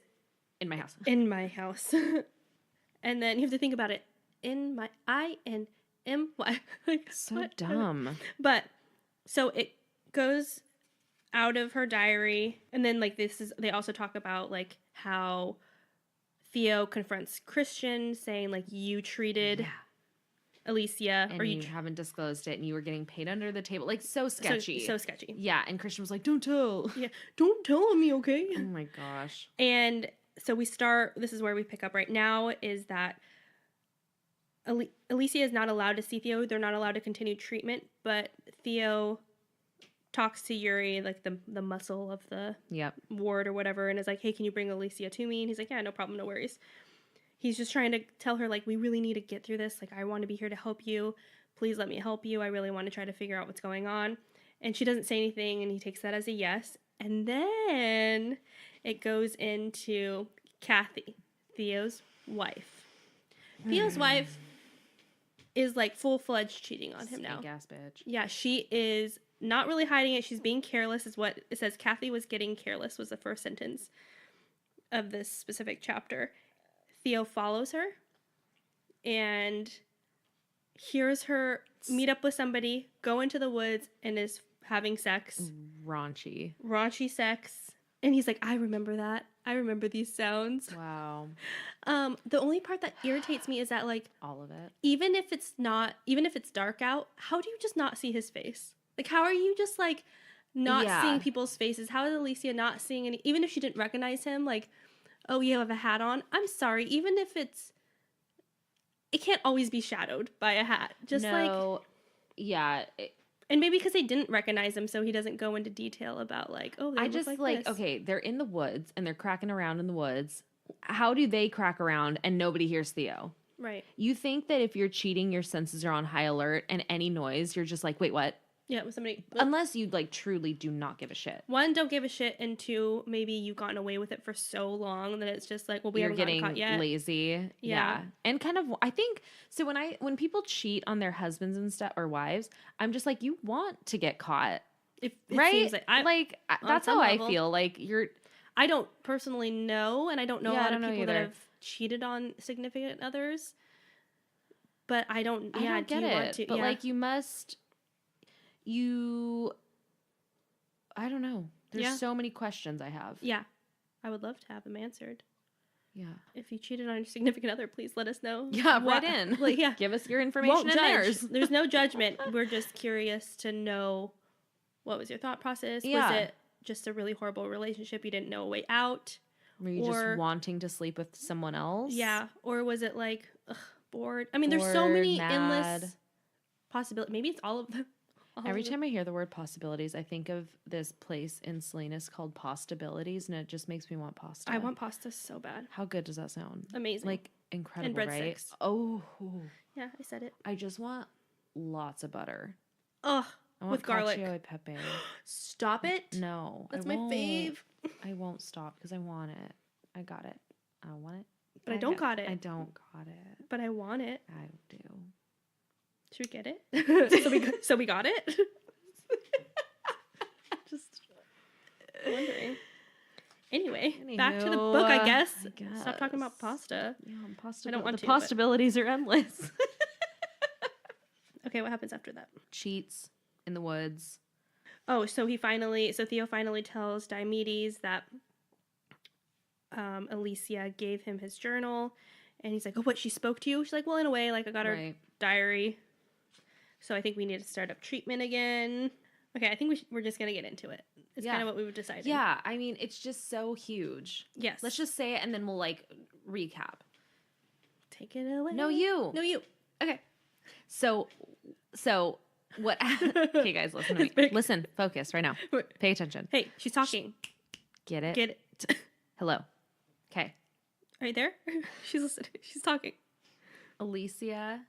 in my house. In my house. And then you have to think about it. INMY. Like, So what? dumb. But so it goes out of her diary, and then like they also talk about like how Theo confronts Christian, saying like, you treated Alicia, And or you haven't disclosed it, and you were getting paid under the table. Like, so sketchy. So sketchy. Yeah, and Christian was like, don't tell. Yeah, don't tell me, okay? Oh my gosh. And so this is where we pick up right now, is that Alicia is not allowed to see Theo. They're not allowed to continue treatment, but Theo talks to Yuri, like the muscle of the ward or whatever, and is like, hey, can you bring Alicia to me? And he's like, yeah, no problem, no worries. He's just trying to tell her, like, we really need to get through this. Like, I want to be here to help you. Please let me help you. I really want to try to figure out what's going on. And she doesn't say anything, and he takes that as a yes. And then it goes into Kathy, Theo's wife. Theo's wife is, like, full-fledged cheating on him now. Gas bitch. Yeah, she is not really hiding it. She's being careless, is what it says. Kathy was getting careless was the first sentence of this specific chapter. Theo follows her and hears her meet up with somebody, go into the woods, and is having sex. Raunchy sex. And he's like, I remember that. I remember these sounds. Wow. The only part that irritates me is that, like, all of it. Even if it's dark out, how do you just not see his face? Like, how are you just, like, not seeing people's faces? How is Alicia not seeing any, even if she didn't recognize him, like, oh, you have a hat on? I'm sorry, even if it can't always be shadowed by a hat. Just and maybe because they didn't recognize him, so he doesn't go into detail about, like, oh, they look like this. Okay, they're in the woods, and they're cracking around in the woods. How do they crack around and nobody hears Theo? Right. You think that if you're cheating, your senses are on high alert, and any noise, you're just like, wait, what? Yeah, with somebody. Unless you, like, truly do not give a shit. One, don't give a shit, and two, maybe you've gotten away with it for so long that it's just like, well, haven't gotten caught yet. You're getting lazy. Yeah. And kind of, I think, so when people cheat on their husbands and stuff, or wives, I'm just like, you want to get caught. Right? Seems like, that's how I feel. Like, I don't personally know, and I don't know a lot of people that have cheated on significant others. But I don't get it. Want to? But, like, you must... I don't know. There's so many questions I have. Yeah. I would love to have them answered. Yeah. If you cheated on your significant other, please let us know. Yeah, write in. Like, yeah. Give us your information and theirs. There's no judgment. We're just curious to know, what was your thought process? Yeah. Was it just a really horrible relationship? You didn't know a way out? Were you just wanting to sleep with someone else? Yeah. Or was it like, bored? I mean, there's so many endless possibilities. Maybe it's all of them. Every time I hear the word possibilities, I think of this place in Salinas called Pastabilities, and it just makes me want pasta. I want pasta so bad. How good does that sound? Amazing. Like, incredible, and right? breadsticks. Oh. Yeah, I said it. I just want lots of butter. Ugh, with garlic. Cacio e pepe. Stop it. No. That's my fave. I won't stop because I want it. I got it. I want it. But I don't got it. I don't got it. But I want it. I do. Should we get it? so we got it? Just wondering. Anyway, back to the book, I guess. Stop talking about pasta. Yeah, I don't want to. The possibilities are endless. Okay, what happens after that? Cheats in the woods. Oh, so Theo finally tells Diomedes that Alicia gave him his journal, and he's like, oh, what, she spoke to you? She's like, well, in a way, like, I got her diary. So I think we need to start up treatment again. Okay, I think we're just going to get into it. It's kind of what we've decided. Yeah, I mean, it's just so huge. Yes. Let's just say it, and then we'll, like, recap. Take it away. No, you. Okay. So what... Okay, guys, listen to me. Listen, focus right now. Pay attention. Hey, she's talking. Get it? Get it. Hello. Okay. Right there? She's listening. She's talking. Alicia's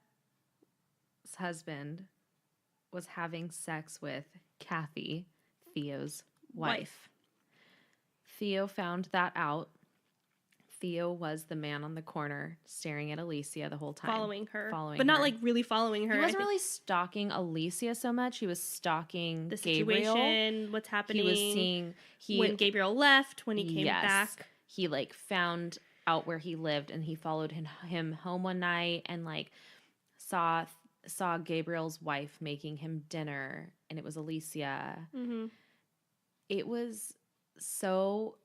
husband was having sex with Kathy, Theo's wife. Theo found that out. Theo was the man on the corner staring at Alicia the whole time. Following her. But not like really following her. He wasn't really stalking Alicia so much. He was stalking the Gabriel. Situation, what's happening. He was seeing... when Gabriel left, when he came back. He, like, found out where he lived, and he followed him home one night and like saw Gabriel's wife making him dinner, and it was Alicia. Mm-hmm. It was so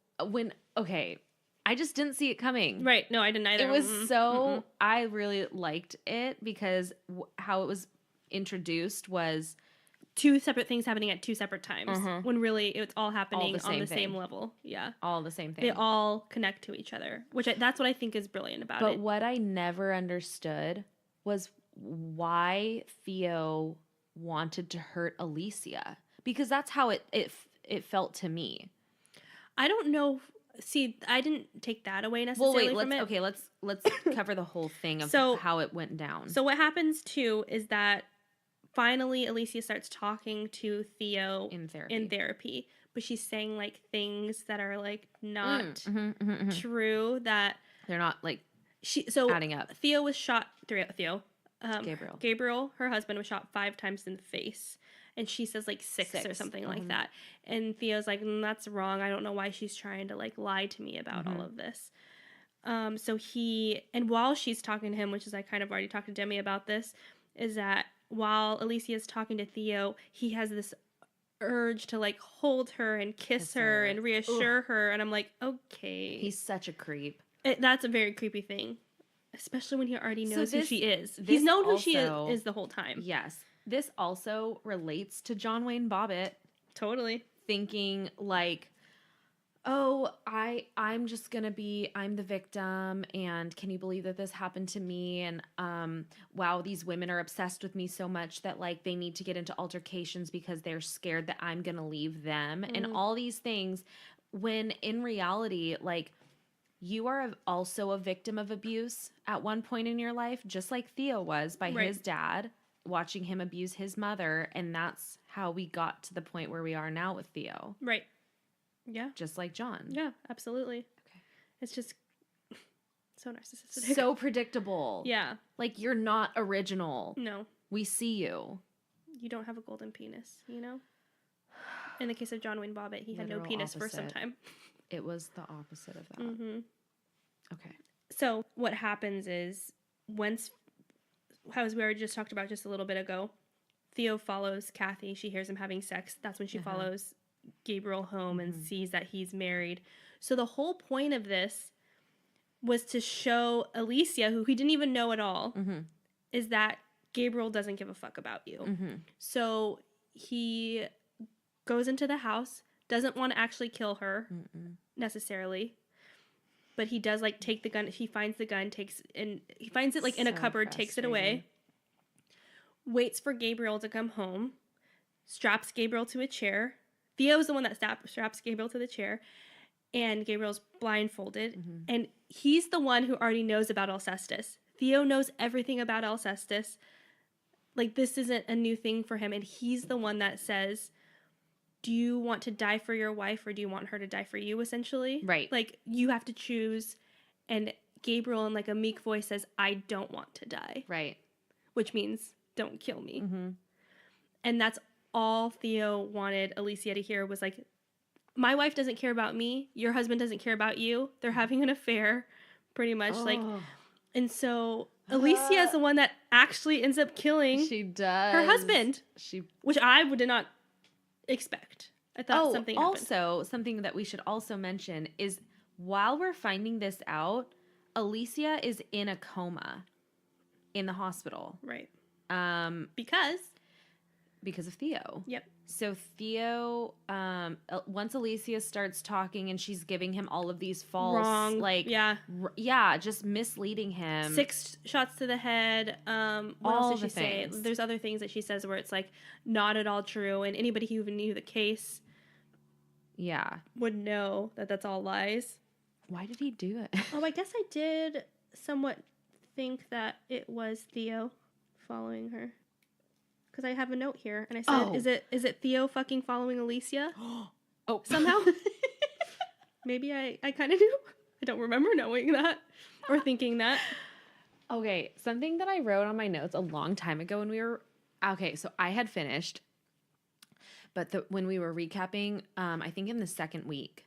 I just didn't see it coming. Right. No, I didn't either. It was so I really liked it because how it was introduced was two separate things happening at two separate times when really it's all happening on the same level. Yeah. All the same thing. They all connect to each other, that's what I think is brilliant about it. But what I never understood was why Theo wanted to hurt Alicia, because that's how it felt to me. I don't know. See, I didn't take that away necessarily from it. Okay, let's cover the whole thing of how it went down. So what happens too is that finally Alicia starts talking to Theo in therapy, but she's saying like things that are like not true, that they're not like adding up. Gabriel, her husband, was shot 5 times in the face. And she says like six or something like that. And Theo's like, that's wrong. I don't know why she's trying to like lie to me about all of this. So while she's talking to him, which is I kind of already talked to Demi about this, is that while Alicia is talking to Theo, he has this urge to like hold her and kiss her and reassure her. And I'm like, okay. He's such a creep. That's a very creepy thing, especially when he already knows who she is. He's known who she is the whole time. Yes. This also relates to John Wayne Bobbitt. Totally. Thinking like, oh, I'm the victim, and can you believe that this happened to me? And wow, these women are obsessed with me so much that like they need to get into altercations because they're scared that I'm gonna leave them, and all these things, when in reality, like, you are also a victim of abuse at one point in your life, just like Theo was by his dad, watching him abuse his mother, and that's how we got to the point where we are now with Theo. Right. Yeah. Just like John. Yeah, absolutely. Okay. It's just so narcissistic. So predictable. Yeah. Like, you're not original. No. We see you. You don't have a golden penis, you know? In the case of John Wayne Bobbitt, he had no penis for some time. It was the opposite of that. Mm-hmm. Okay. So what happens is as we already just talked about just a little bit ago, Theo follows Kathy. She hears him having sex. That's when she follows Gabriel home and sees that he's married. So the whole point of this was to show Alicia, who he didn't even know at all, is that Gabriel doesn't give a fuck about you. So he goes into the house, doesn't want to actually kill her necessarily, but he does like take the gun. He finds the gun, he finds it like in a cupboard, takes it away, waits for Gabriel to come home, straps Gabriel to a chair. Theo's the one that straps Gabriel to the chair, and Gabriel's blindfolded, and he's the one who already knows about Alcestis. Theo knows everything about Alcestis. Like, this isn't a new thing for him, and he's the one that says, do you want to die for your wife or do you want her to die for you, essentially? Right. Like, you have to choose. And Gabriel, in like a meek voice, says, I don't want to die. Right. Which means, don't kill me. And that's all Theo wanted Alicia to hear, was like, my wife doesn't care about me. Your husband doesn't care about you. They're having an affair, pretty much. Like, and so Alicia is the one that actually ends up killing her husband. Which I did not expect. I thought something happened. Also, something that we should also mention is, while we're finding this out, Alicia is in a coma in the hospital. Right. Because of Theo. Yep. So Theo, once Alicia starts talking and she's giving him all of these false, just misleading him. 6 shots to the head. What else did she say? There's other things that she says where it's like not at all true, and anybody who even knew the case, would know that that's all lies. Why did he do it? I guess I did somewhat think that it was Theo following her. Because I have a note here, and I said, is it Theo fucking following Alicia? Somehow? Maybe I kind of knew. I don't remember knowing that or thinking that. Okay, something that I wrote on my notes a long time ago when we were... Okay, so I had finished, but when we were recapping, I think in the second week...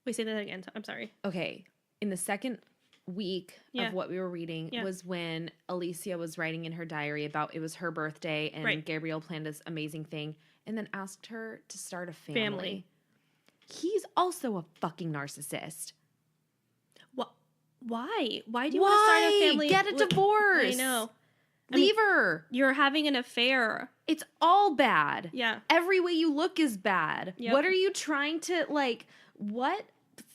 Wait, say that again. I'm sorry. Okay, in the second week Yeah. of what we were reading was when Alicia was writing in her diary about it was her birthday and Gabriel planned this amazing thing and then asked her to start a family. He's also a fucking narcissist. Why? Why do you want to start a family? Get a divorce. I know. Leave her. You're having an affair. It's all bad. Yeah. Every way you look is bad. Yep. What are you trying to, like, what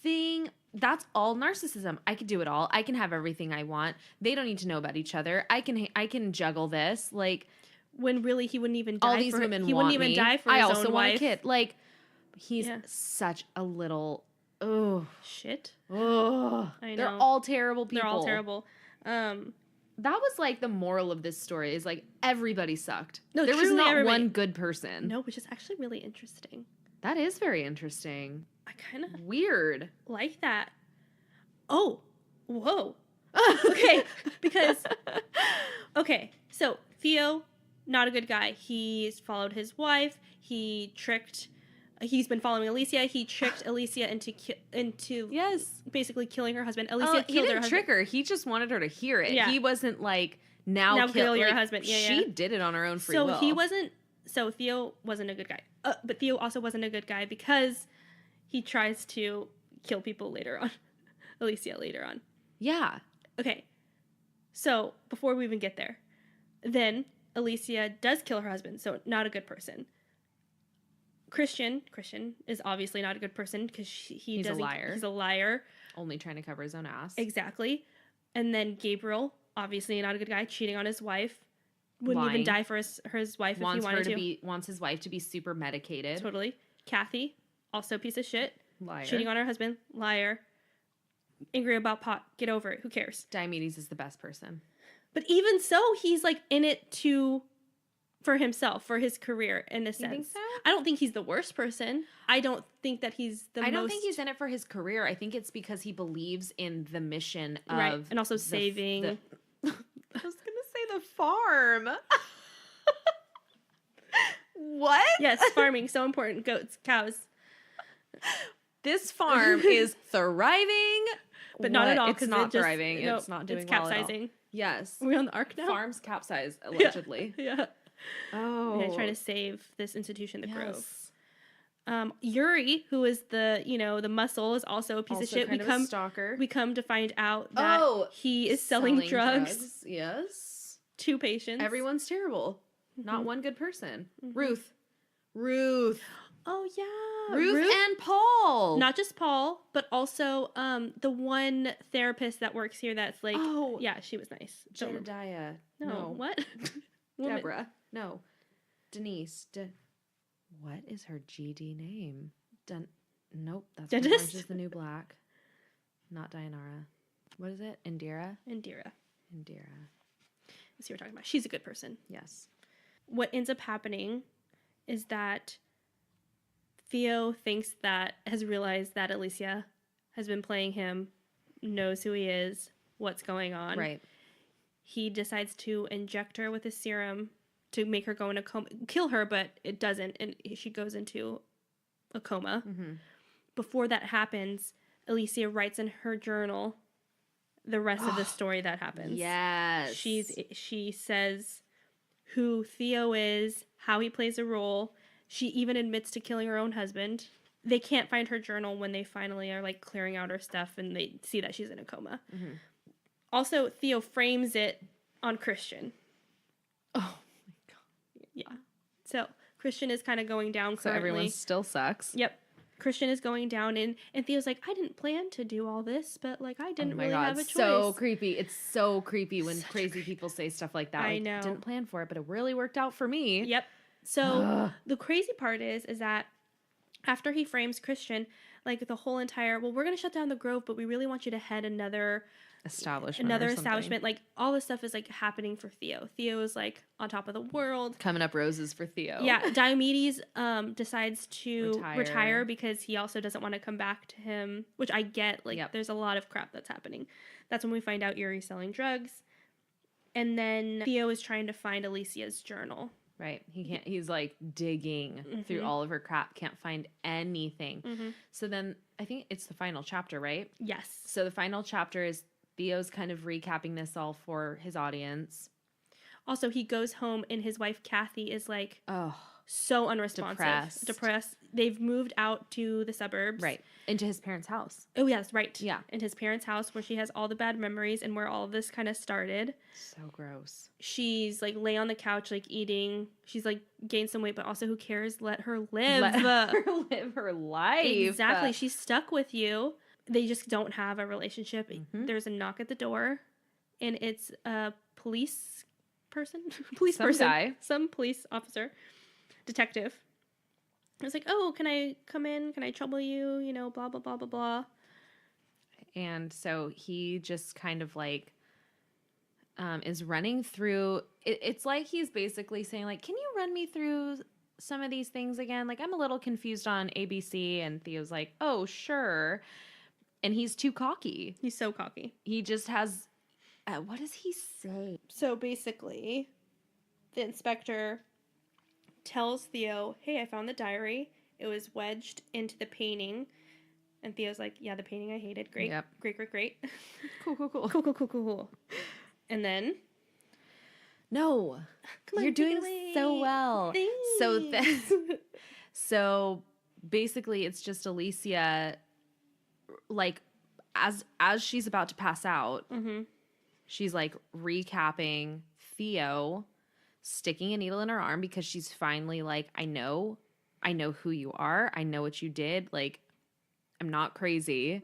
thing? That's all narcissism. I could do it all. I can have everything I want. They don't need to know about each other. I can juggle this. Like, when really he wouldn't even die all these women want wouldn't even me. die for I his also own want wife. a kid. Like, he's such a little shit. Oh, I know. They're all terrible people. They're all terrible. That was like the moral of this story is like everybody sucked. No, there was truly not everybody. one good person. No, which is actually really interesting. That is very interesting. I kind of weird like that. Oh, whoa. Okay, because so Theo, not a good guy. He's followed his wife. He's been following Alicia. He tricked Alicia into basically killing her husband. Alicia killed her husband. He didn't trick her. He just wanted her to hear it. Yeah. He wasn't like, now kill your husband. Yeah, she did it on her own free will. So Theo wasn't a good guy. But Theo also wasn't a good guy because he tries to kill people later on. Alicia later on. Yeah. Okay. So before we even get there, then Alicia does kill her husband. So not a good person. Christian is obviously not a good person because he's a liar. He's a liar. Only trying to cover his own ass. Exactly. And then Gabriel, obviously not a good guy, cheating on his wife. Wouldn't even die for his wife if he wanted to. Wants his wife to be super medicated. Totally. Kathy, also a piece of shit. Liar. Cheating on her husband. Liar. Angry about pot. Get over it. Who cares? Diomedes is the best person. But even so, he's like in it for himself, for his career, in a sense. You think so? I don't think he's the worst person. I don't think that he's I don't think he's in it for his career. I think it's because he believes in the mission of... Right, and also saving... I was going to say the farm. What? Yes, farming, so important. Goats, cows. This farm is thriving. But not at all. It's not thriving. It's not doing well at all. It's capsizing. Yes. Are we on the arc now? Farms capsize, allegedly. Yeah. Oh. They're trying to save this institution, the Grove. Yuri, who is the muscle, is also a piece of shit. Kind of a stalker. We come to find out that he is selling drugs. Yes. To patients. Everyone's terrible. Not one good person. Ruth. Oh yeah. Ruth and Paul. Not just Paul, but also the one therapist that works here that's like, yeah, she was nice. Jedediah. No. What? Deborah. No. Denise. What is her GD name? Nope. That's Orange is the New Black. Not Dayanara. What is it? Indira. That's what you're talking about. She's a good person. Yes. What ends up happening is that Theo has realized that Alicia has been playing him, knows who he is, what's going on. Right. He decides to inject her with a serum to make her go in a coma, kill her, but it doesn't, and she goes into a coma. Mm-hmm. Before that happens, Alicia writes in her journal the rest of the story that happens. Yes. She says who Theo is, how he plays a role. She even admits to killing her own husband. They can't find her journal when they finally are like clearing out her stuff and they see that she's in a coma. Mm-hmm. Also, Theo frames it on Christian. Oh my God. Yeah. So Christian is kind of going down currently. So everyone still sucks. Yep. Christian is going down and Theo's like, I didn't plan to do all this, but like I didn't really have a choice. So creepy. It's so creepy when crazy people say stuff like that. I know. I didn't plan for it, but it really worked out for me. Yep. So the crazy part is that after he frames Christian, like the whole entire, we're going to shut down the Grove, but we really want you to head another establishment. Like all this stuff is like happening for Theo. Theo is like on top of the world. Coming up roses for Theo. Yeah. Diomedes decides to retire because he also doesn't want to come back to him, which I get. Like there's a lot of crap that's happening. That's when we find out Yuri's selling drugs. And then Theo is trying to find Alicia's journal. Right. He can't, he's like digging through all of her crap, can't find anything. So then I think it's the final chapter, right? Yes. So the final chapter is Theo's kind of recapping this all for his audience. Also, he goes home and his wife, Kathy, is like, oh, so unresponsive. Depressed. They've moved out to the suburbs. Right. Into his parents' house. Oh, yes, right. Yeah. In his parents' house where she has all the bad memories and where all of this kind of started. So gross. She's like lay on the couch, like eating. She's like gained some weight, but also who cares? Let her live. Let her live her life. Exactly. She's stuck with you. They just don't have a relationship. There's a knock at the door and it's a police person. Some police officer. Detective. I was like, oh, can I come in? Can I trouble you? You know, blah, blah, blah, blah, blah. And so he just kind of like is running through. It's like he's basically saying like, can you run me through some of these things again? Like, I'm a little confused on ABC. And Theo's like, oh, sure. And he's too cocky. He's so cocky. He just has, what does he say? So basically, the inspector tells Theo, hey, I found the diary. It was wedged into the painting. And Theo's like, yeah, the painting I hated. Great. Yep. Great. Cool. And then? No. Come on, you're doing so well. Thanks. So basically it's just Alicia, like, as she's about to pass out, she's like recapping Theo sticking a needle in her arm because she's finally like, I know who you are. I know what you did. Like, I'm not crazy.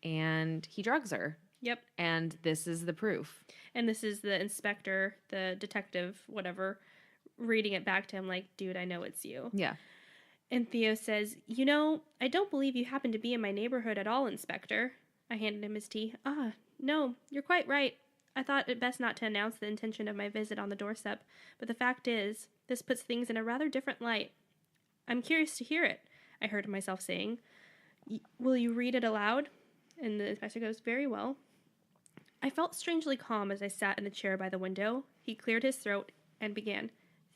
And he drugs her. Yep. And this is the proof. And this is the inspector, the detective, whatever, reading it back to him like, dude, I know it's you. Yeah. And Theo says, you know, I don't believe you happen to be in my neighborhood at all, Inspector. I handed him his tea. No, you're quite right. I thought it best not to announce the intention of my visit on the doorstep, but the fact is, this puts things in a rather different light. I'm curious to hear it, I heard myself saying. Will you read it aloud? And the inspector goes, very well. I felt strangely calm as I sat in the chair by the window. He cleared his throat and began.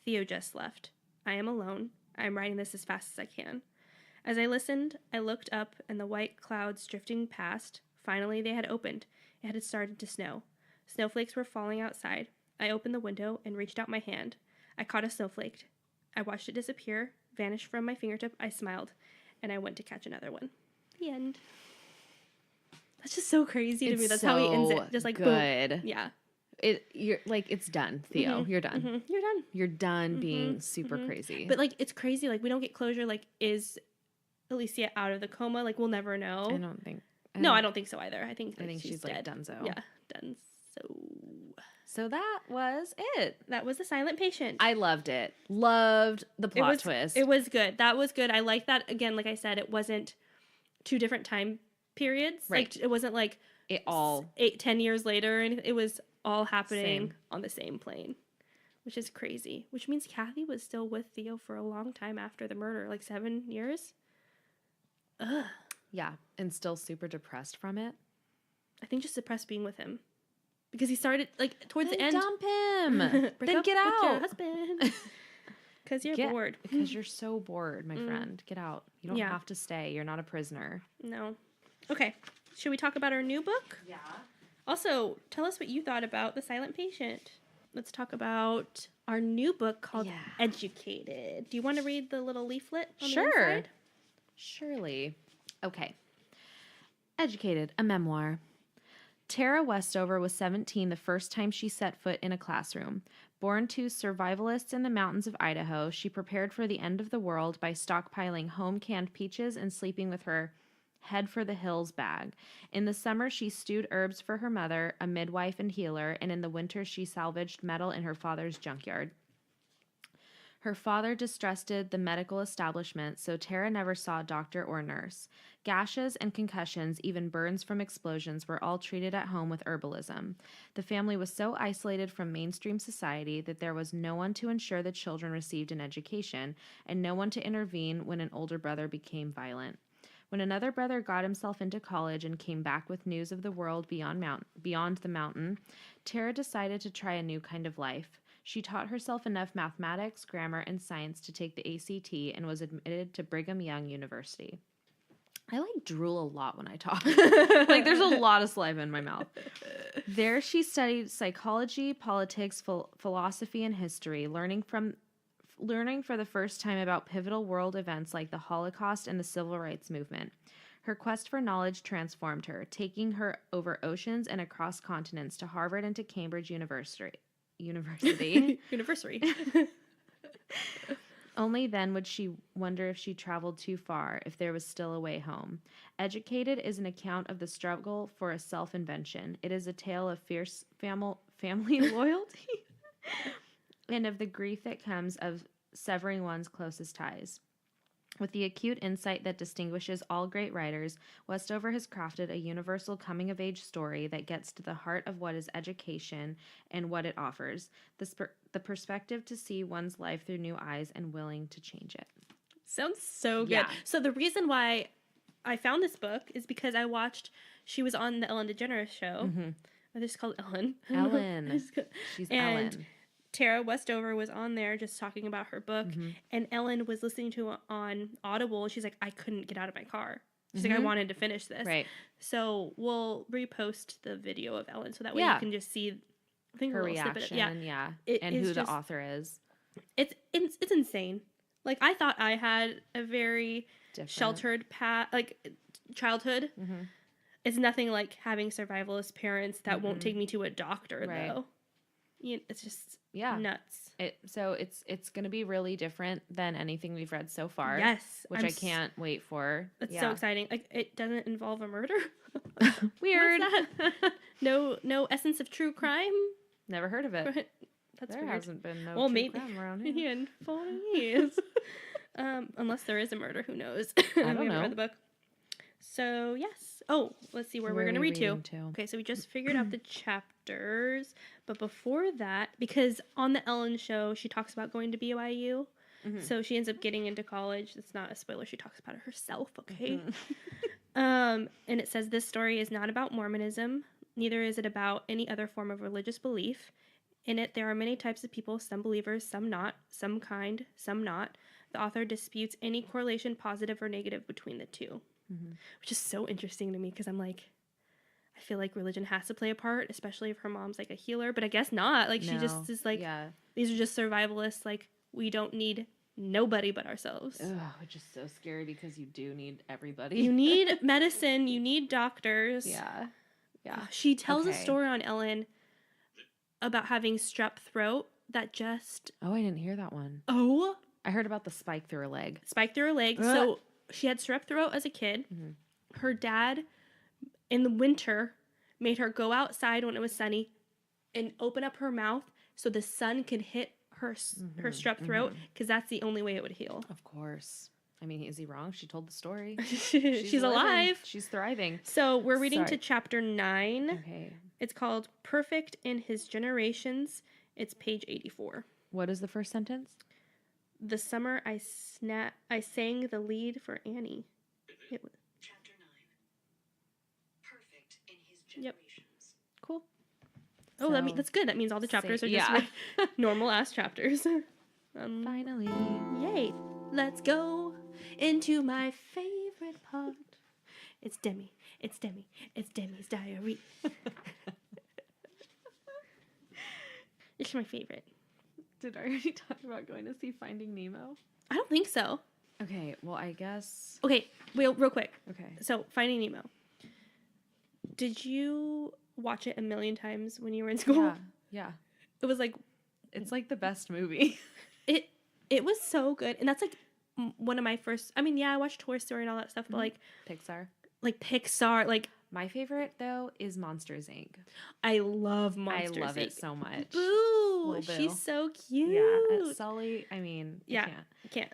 Theo just left. I am alone. I am writing this as fast as I can. As I listened, I looked up and the white clouds drifting past. Finally, they had opened. It had started to snow. Snowflakes were falling outside. I opened the window and reached out my hand. I caught a snowflake. I watched it disappear, vanish from my fingertip. I smiled, and I went to catch another one. The end. That's just so crazy to me. That's how he ends it. Just like good. Boom. Yeah. You're like, it's done, Theo. You're done. You're done. You're done being super crazy. But like, it's crazy. Like, we don't get closure. Like, is Alicia out of the coma? Like, we'll never know. I don't think. I don't think so either. I think she's dead. Like donezo. Yeah, done. So that was it. That was The Silent Patient. I loved it. Loved the plot twist. It was good. That was good. I like that. Again, like I said, it wasn't two different time periods. Right. Like, it wasn't like it all 10 years later. And it was all happening Same. on the same plane, which is crazy. Which means Kathy was still with Theo for a long time after the murder, like 7 years. Ugh. Yeah, and still super depressed from it. I think just depressed being with him. Because he started, like, towards the end. Dump him. Then get out. With your husband. Because you're bored. Because you're so bored, my friend. Get out. You don't have to stay. You're not a prisoner. No. Okay. Should we talk about our new book? Yeah. Also, tell us what you thought about The Silent Patient. Let's talk about our new book called Educated. Do you want to read the little leaflet on the inside? Surely. Okay. Educated, a memoir. Tara Westover was 17 the first time she set foot in a classroom. Born to survivalists in the mountains of Idaho, she prepared for the end of the world by stockpiling home-canned peaches and sleeping with her head for the hills bag. In the summer, she stewed herbs for her mother, a midwife and healer, and in the winter, she salvaged metal in her father's junkyard. Her father distrusted the medical establishment, so Tara never saw a doctor or nurse. Gashes and concussions, even burns from explosions, were all treated at home with herbalism. The family was so isolated from mainstream society that there was no one to ensure the children received an education, and no one to intervene when an older brother became violent. When another brother got himself into college and came back with news of the world beyond the mountain, Tara decided to try a new kind of life. She taught herself enough mathematics, grammar, and science to take the ACT and was admitted to Brigham Young University. I like drool a lot when I talk. Like there's a lot of saliva in my mouth. There she studied psychology, politics, philosophy, and history, learning for the first time about pivotal world events like the Holocaust and the Civil Rights Movement. Her quest for knowledge transformed her, taking her over oceans and across continents to Harvard and to Cambridge University. University. Only then would she wonder if she traveled too far, if there was still a way home. Educated is an account of the struggle for a self-invention. It is a tale of fierce family loyalty and of the grief that comes of severing one's closest ties. With the acute insight that distinguishes all great writers, Westover has crafted a universal coming-of-age story that gets to the heart of what is education and what it offers, the perspective to see one's life through new eyes and willing to change it. Sounds so good. Yeah. So the reason why I found this book is because I watched, she was on the Ellen DeGeneres show. Mm-hmm. I just called Ellen. She's and Ellen. Tara Westover was on there just talking about her book, and Ellen was listening to it on Audible, and she's like, I couldn't get out of my car. She's like, I wanted to finish this. Right. So we'll repost the video of Ellen so that way you can just see, I think, her a little reaction, It and who the author is. It's insane. Like, I thought I had a very sheltered childhood. Mm-hmm. It's nothing like having survivalist parents that won't take me to a doctor, though. It's just nuts. So it's going to be really different than anything we've read so far. Yes. Which I can't wait for. It's so exciting. Like, it doesn't involve a murder. Weird. What's that? No essence of true crime. Never heard of it. That's there weird. hasn't been no true crime around here. In 40 years. Unless there is a murder, who knows? I don't know. Read the book. So, yes. Oh, let's see where we're going to read to. Okay, so we just figured out the chapters. But before that, because on the Ellen show, she talks about going to BYU. Mm-hmm. So she ends up getting into college. It's not a spoiler. She talks about it herself, okay? And it says, this story is not about Mormonism. Neither is it about any other form of religious belief. In it, there are many types of people, some believers, some not, some kind, some not. The author disputes any correlation, positive or negative, between the two. Mm-hmm. Which is so interesting to me because I'm like, I feel like religion has to play a part, especially if her mom's like a healer, but I guess not. Like, she just is like, these are just survivalists. Like, we don't need nobody but ourselves. Ugh, which is so scary because you do need everybody. You need medicine. You need doctors. Yeah. She tells a story on Ellen about having strep throat that just... Oh, I didn't hear that one. Oh? I heard about the spike through her leg. Ugh. So she had strep throat as a kid. Mm-hmm. Her dad, in the winter, made her go outside when it was sunny and open up her mouth so the sun could hit her strep throat, because that's the only way it would heal. Of course. I mean, is he wrong? She told the story. She's alive. She's thriving. So we're reading to chapter 9. Okay. It's called Perfect in His Generations. It's page 84. What is the first sentence? The summer I sang the lead for Annie. Chapter 9. Perfect in His Generations. Yep. Cool. Oh, that's good. That means all the chapters are just normal ass chapters. Finally. Yay. Let's go into my favorite part. It's Demi. It's Demi's diary. It's my favorite. Did I already talk about going to see Finding Nemo? I don't think so. Okay, well, I guess... Okay, real quick. Okay. So, Finding Nemo. Did you watch it a million times when you were in school? Yeah. It was like... It's like the best movie. It was so good. And that's like one of my first... I mean, I watched Toy Story and all that stuff, but like... Pixar. Like Pixar, like... My favorite, though, is Monsters, Inc. I love Monsters, Inc. I love it so much. Boo! She's so cute. Yeah, Sully, I mean, I can't.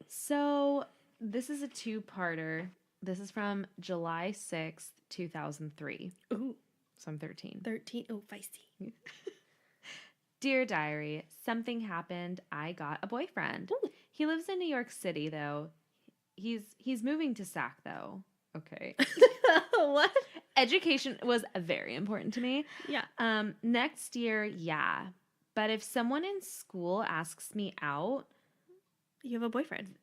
So, this is a two-parter. This is from July 6th, 2003. Ooh. So I'm 13. 13. Oh, feisty. Dear Diary, something happened. I got a boyfriend. Ooh. He lives in New York City, though. He's moving to Sac, though. Okay. What? Education was very important to me. Yeah. Next year, but if someone in school asks me out, You have a boyfriend.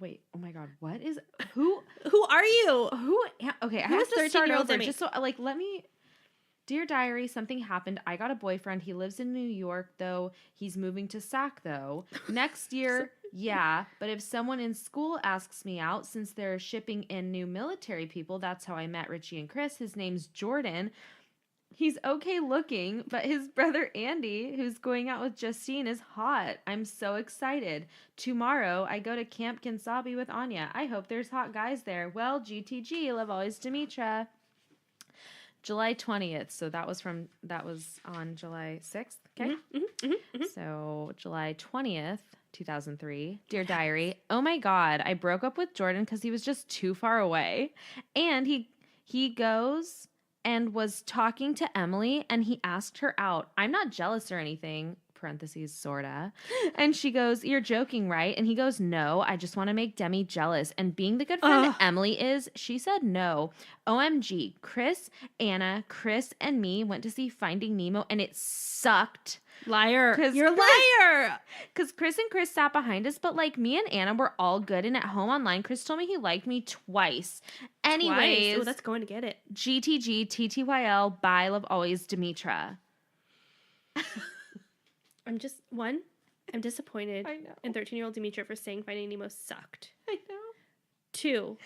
wait, oh my God, what is, who, Who are you? okay, I Who have is to start 13-year-old over. Demi? Just so, like, let me, Dear Diary, something happened. I got a boyfriend. He lives in New York, though. He's moving to Sac, though. Next year, yeah. But if someone in school asks me out, since they're shipping in new military people, that's how I met Richie and Chris. His name's Jordan. He's okay looking, but his brother Andy, who's going out with Justine, is hot. I'm so excited. Tomorrow, I go to Camp Kinsabi with Anya. I hope there's hot guys there. Well, GTG, love always, Demetra. July 20th. So that was on July 6th. Okay. So July 20th, 2003. Dear Diary. Oh my God. I broke up with Jordan because he was just too far away. And he goes and was talking to Emily and he asked her out. I'm not jealous or anything. Parentheses, sorta. And she goes, "You're joking, right?" And he goes, "No, I just want to make Demi jealous." And being the good friend Emily is, she said no. OMG, Chris, Anna, Chris, and me went to see Finding Nemo and it sucked. Liar. You're a liar. Because Chris and Chris sat behind us, but like me and Anna were all good. And at home online, Chris told me he liked me twice. Anyways. Oh, that's going to get it. GTG, TTYL, bye, love always, Demetra. I'm disappointed in 13-year-old Demetra for saying Finding Nemo sucked. I know. 2,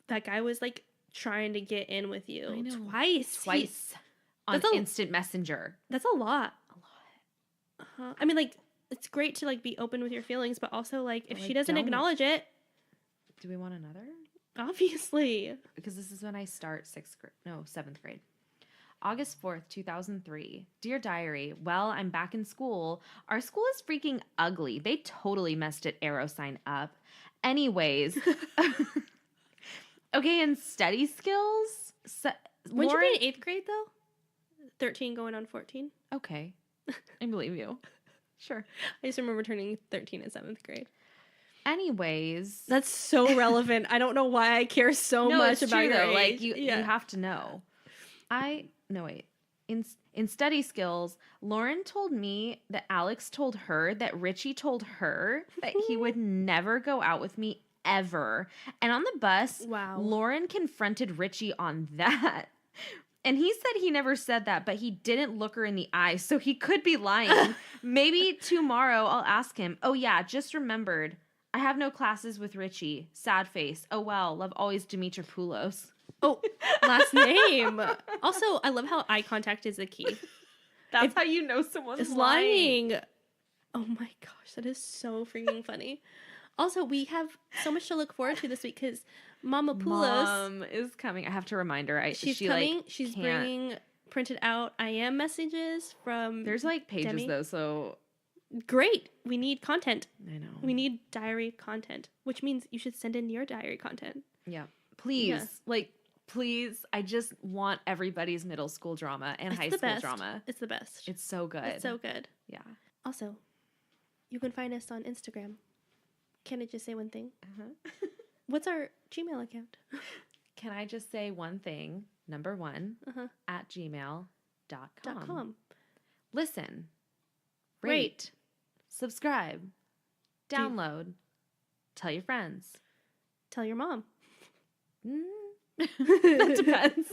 that guy was like trying to get in with you. I know. Twice. On That's instant messenger. That's a lot. I mean, like, it's great to like be open with your feelings, but also like if she doesn't acknowledge it, do we want another? Obviously. Because this is when I start 7th grade. August 4th, 2003. Dear Diary, well, I'm back in school. Our school is freaking ugly. They totally messed it arrow sign up. Anyways. Okay, and study skills. Wouldn't you be in 8th grade though? 13 going on 14. Okay. I believe you. Sure. I just remember turning 13 in 7th grade. Anyways. That's so relevant. I don't know why I care so much it's about true, your though. age. Like you have to know. In study skills, Lauren told me that Alex told her that Richie told her that he would never go out with me ever. And on the bus, Lauren confronted Richie on that. And he said he never said that, but he didn't look her in the eye, so he could be lying. Maybe tomorrow I'll ask him. Oh yeah, just remembered. I have no classes with Richie. Sad face. Oh well, love always, Demetra Poulos. Oh, last name. Also, I love how eye contact is the key. That's how you know someone's lying. Oh my gosh, that is so freaking funny. Also, we have so much to look forward to this week because Mama Poulos Mom is coming. I have to remind her. She's coming. She's bringing printed out IM messages from. There's like pages Demi. though, so great. We need content. I know. We need diary content, which means you should send in your diary content. Yeah, please. Please, I just want everybody's middle school drama and high school drama. It's the best. It's so good. It's so good. Yeah. Also, you can find us on Instagram. Can I just say one thing? What's our Gmail account? Can I just say one thing? Number 1 at gmail.com. Listen, rate, subscribe, download, tell your friends, tell your mom. That depends.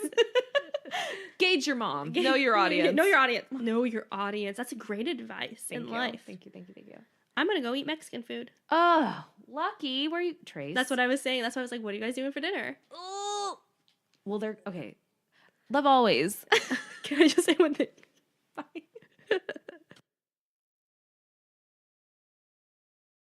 Gauge your mom. Know your audience. Know your audience. Know your audience. That's great advice in life. Thank you. I'm going to go eat Mexican food. Oh, lucky. Where are you, Trace? That's what I was saying. That's why I was like, what are you guys doing for dinner? Oh. Well, they're, okay. Love always. Can I just say one thing? Bye.